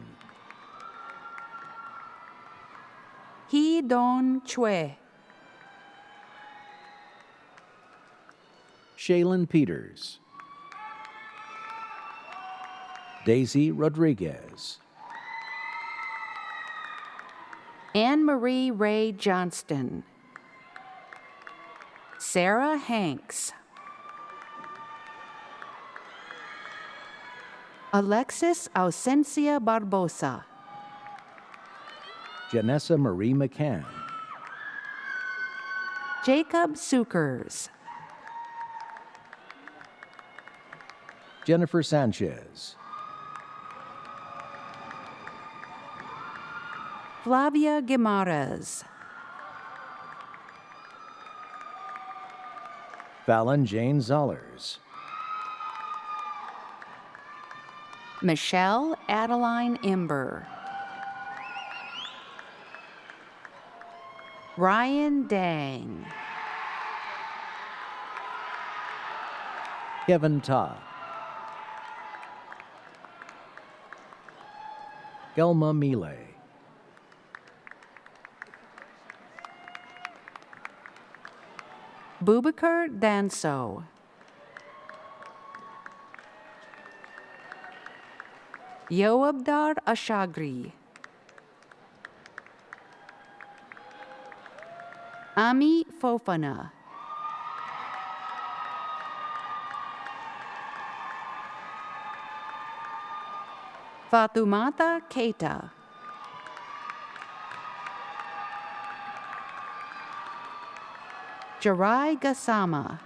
[SPEAKER 10] Hee Don Chue,
[SPEAKER 9] Shaylin Peters, Daisy Rodriguez,
[SPEAKER 10] Anne Marie Ray Johnston, Sarah Hanks, Alexis Ausencia Barbosa,
[SPEAKER 9] Janessa Marie McCann,
[SPEAKER 10] Jacob Sukers,
[SPEAKER 9] Jennifer Sanchez,
[SPEAKER 10] Flavia Guimarães,
[SPEAKER 9] Fallon Jane Zollers,
[SPEAKER 10] Michelle Adeline Imber, Ryan Dang,
[SPEAKER 9] Kevin Ta, Gelma Mile,
[SPEAKER 10] Bubakar Danso, Yoabdar Ashagri, Ami Fofana, Fatumata Keita, Jarai Gassama,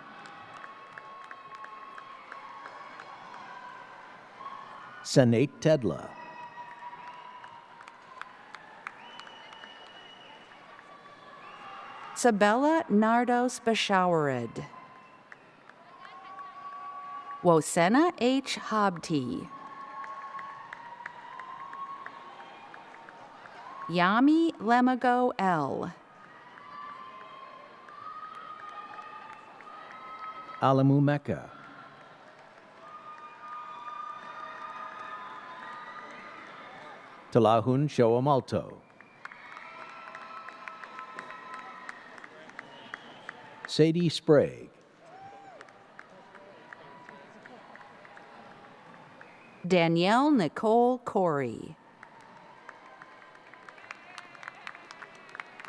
[SPEAKER 9] Senate Tedla,
[SPEAKER 10] Sabella Nardos Bashawarid, Wosena H. Habti, Yami Lemago L,
[SPEAKER 9] Alamu Mecca, Talahun Shoamalto, Sadie Sprague,
[SPEAKER 10] Danielle Nicole Corey.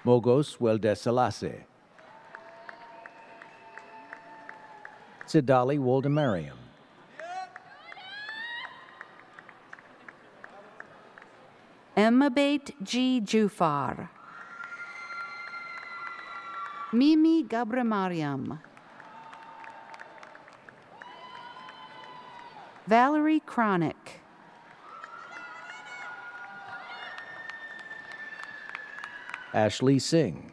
[SPEAKER 9] Mogos Weldesalase. Sidali Woldemariam.
[SPEAKER 10] Emmabate G. Jufar. Mimi Gabramariam. Valerie Cronick.
[SPEAKER 9] Ashley Singh.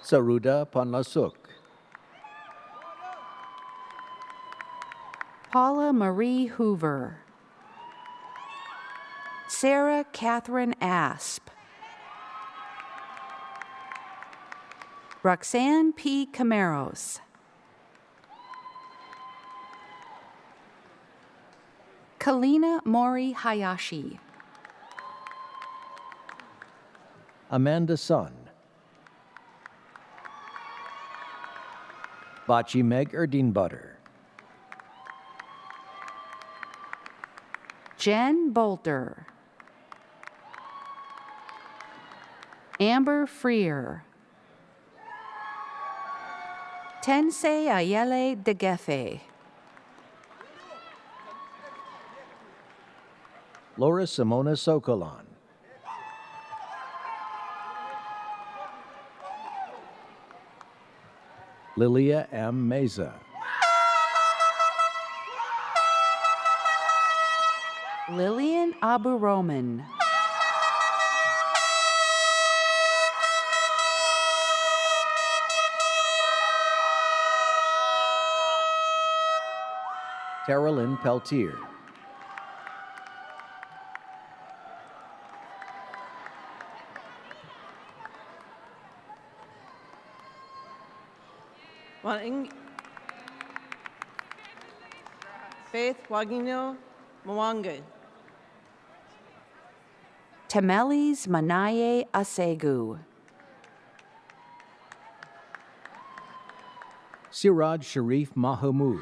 [SPEAKER 9] Saruda Panlasuk.
[SPEAKER 10] Paula Marie Hoover. Sarah Catherine Asp. Roxanne P. Camaros. Kalina Mori Hayashi.
[SPEAKER 9] Amanda Sun. Bachi Meg Erdinbutter.
[SPEAKER 10] Jen Bolter. Amber Freer. Tensei Ayele Degefe.
[SPEAKER 9] Laura Simona Sokolon. Lilia M. Meza.
[SPEAKER 10] Lillian Abu Roman.
[SPEAKER 9] Carolyn Peltier.
[SPEAKER 11] Faith Wagino Mwange.
[SPEAKER 10] Temelis Manaye Asegu.
[SPEAKER 9] Siraj Sharif Mahamood.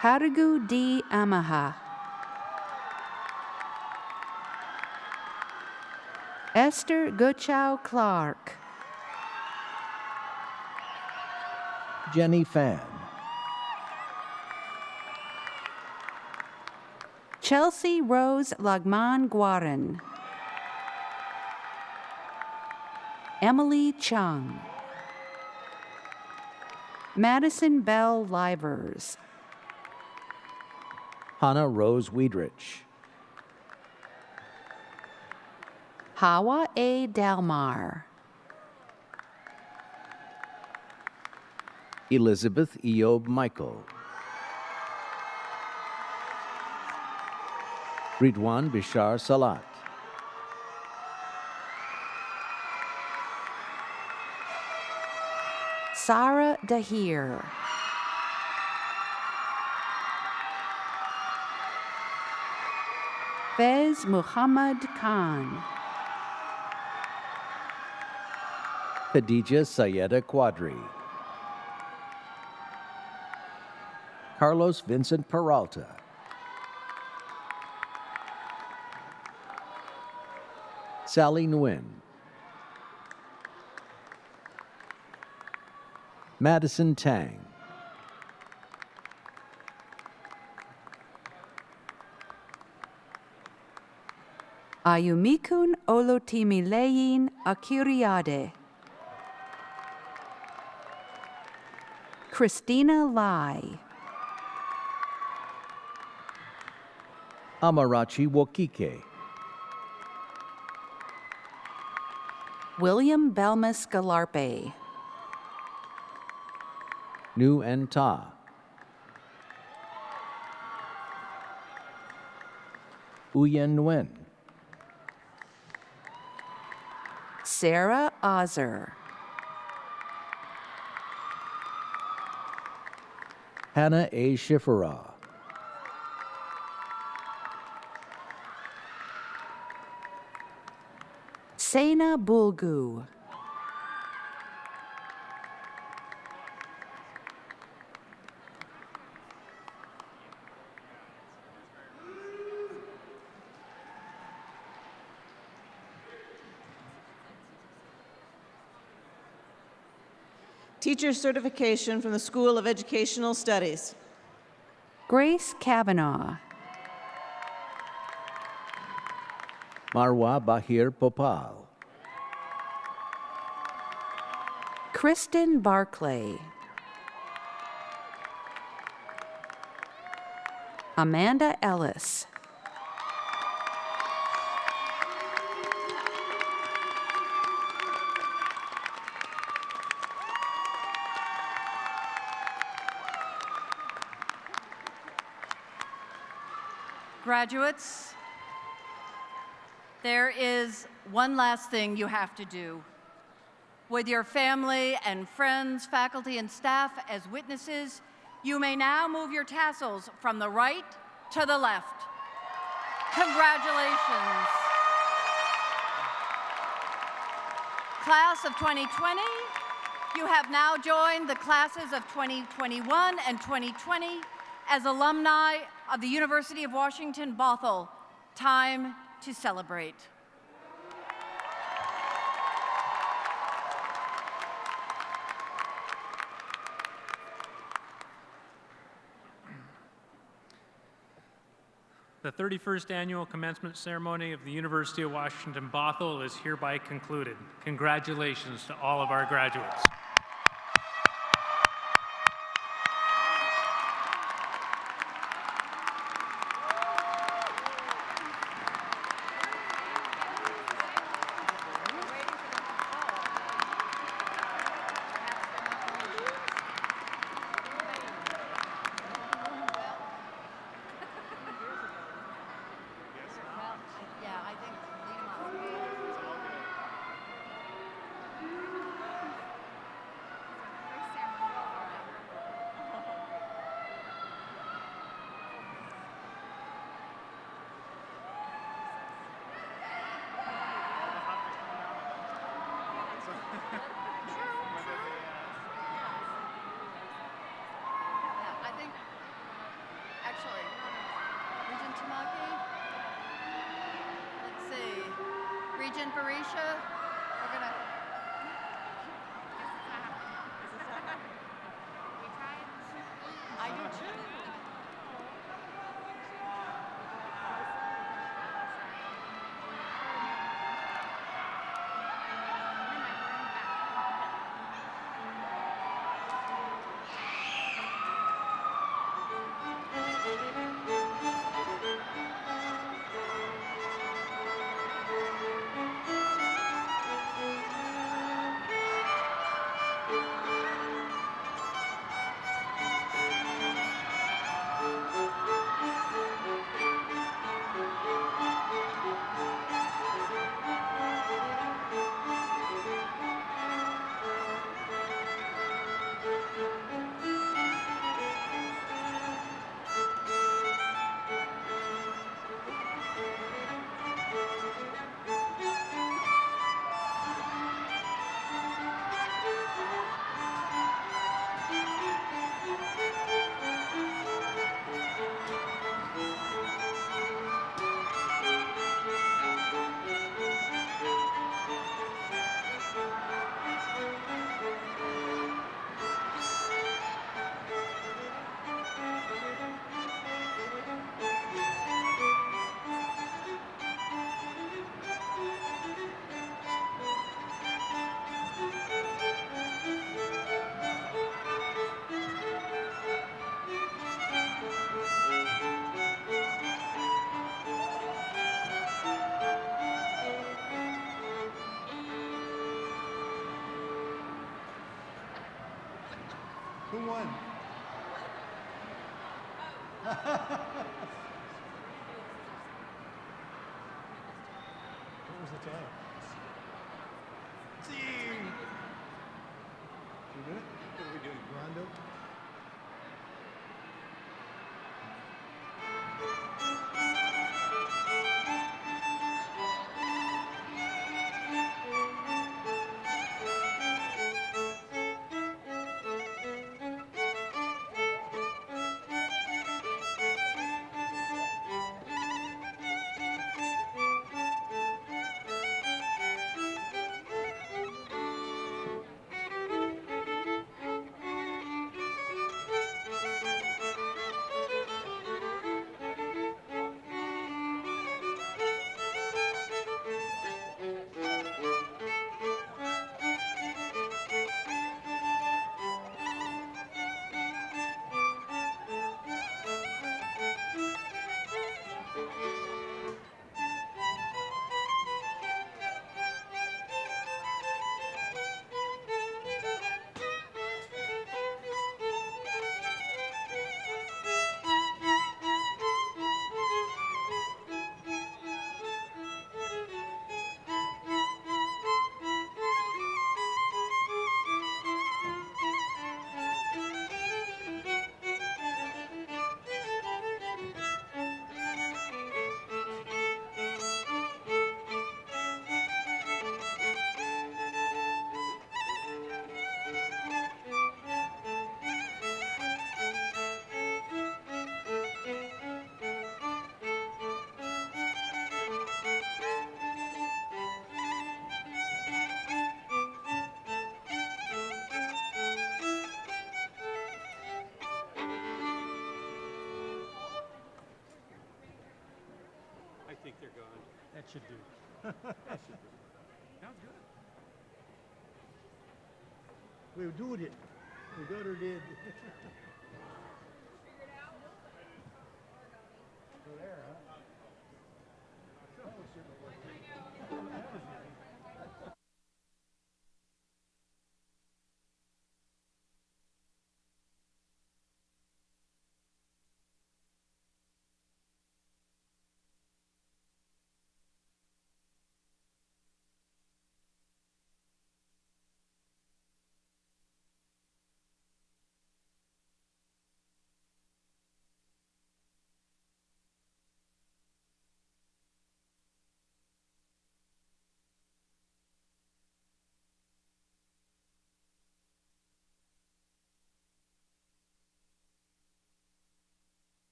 [SPEAKER 10] Haragu D. Amaha. Esther Guchow Clark.
[SPEAKER 9] Jenny Fan.
[SPEAKER 10] Chelsea Rose Lagman Guaran. Emily Chung. Madison Bell Livers.
[SPEAKER 9] Hannah Rose Weidrich.
[SPEAKER 10] Hawa A. Dalmar.
[SPEAKER 9] Elizabeth Eob Michael. Ridwan Bishar Salat.
[SPEAKER 10] Sarah Dahir. Fez Muhammad Khan.
[SPEAKER 9] Khadija Sayeda Quadri. Carlos Vincent Peralta. Sally Nguyen. Madison Tang.
[SPEAKER 10] Ayumikun Olotimileyin Akiriade. Christina Lai.
[SPEAKER 9] Amarachi Wokike.
[SPEAKER 10] William Belmas Galarpe.
[SPEAKER 9] Nu and Ta. Uyen Nguyen.
[SPEAKER 10] Sarah Ozer.
[SPEAKER 9] Hannah A. Schifferah.
[SPEAKER 10] Sena Bulgu.
[SPEAKER 11] Teacher Certification from the School of Educational Studies.
[SPEAKER 10] Grace Kavanaugh.
[SPEAKER 9] Marwa Bahir Popal.
[SPEAKER 10] Kristen Barclay. Amanda Ellis.
[SPEAKER 3] Graduates, there is one last thing you have to do. With your family and friends, faculty, and staff as witnesses, you may now move your tassels from the right to the left. Congratulations. Class of 2020, you have now joined the classes of 2021 and 2020 as alumni of the University of Washington, Bothell. Time to celebrate.
[SPEAKER 1] The 31st Annual Commencement Ceremony of the University of Washington, Bothell is hereby concluded. Congratulations to all of our graduates.
[SPEAKER 3] Regent Barisha, we're gonna. I do too.
[SPEAKER 12] Who won? What was the time? Team! You did it? What are we doing? Rondo? should do. That should do. Sounds good. We were doing it. We got her did. Figured out? Over there, huh?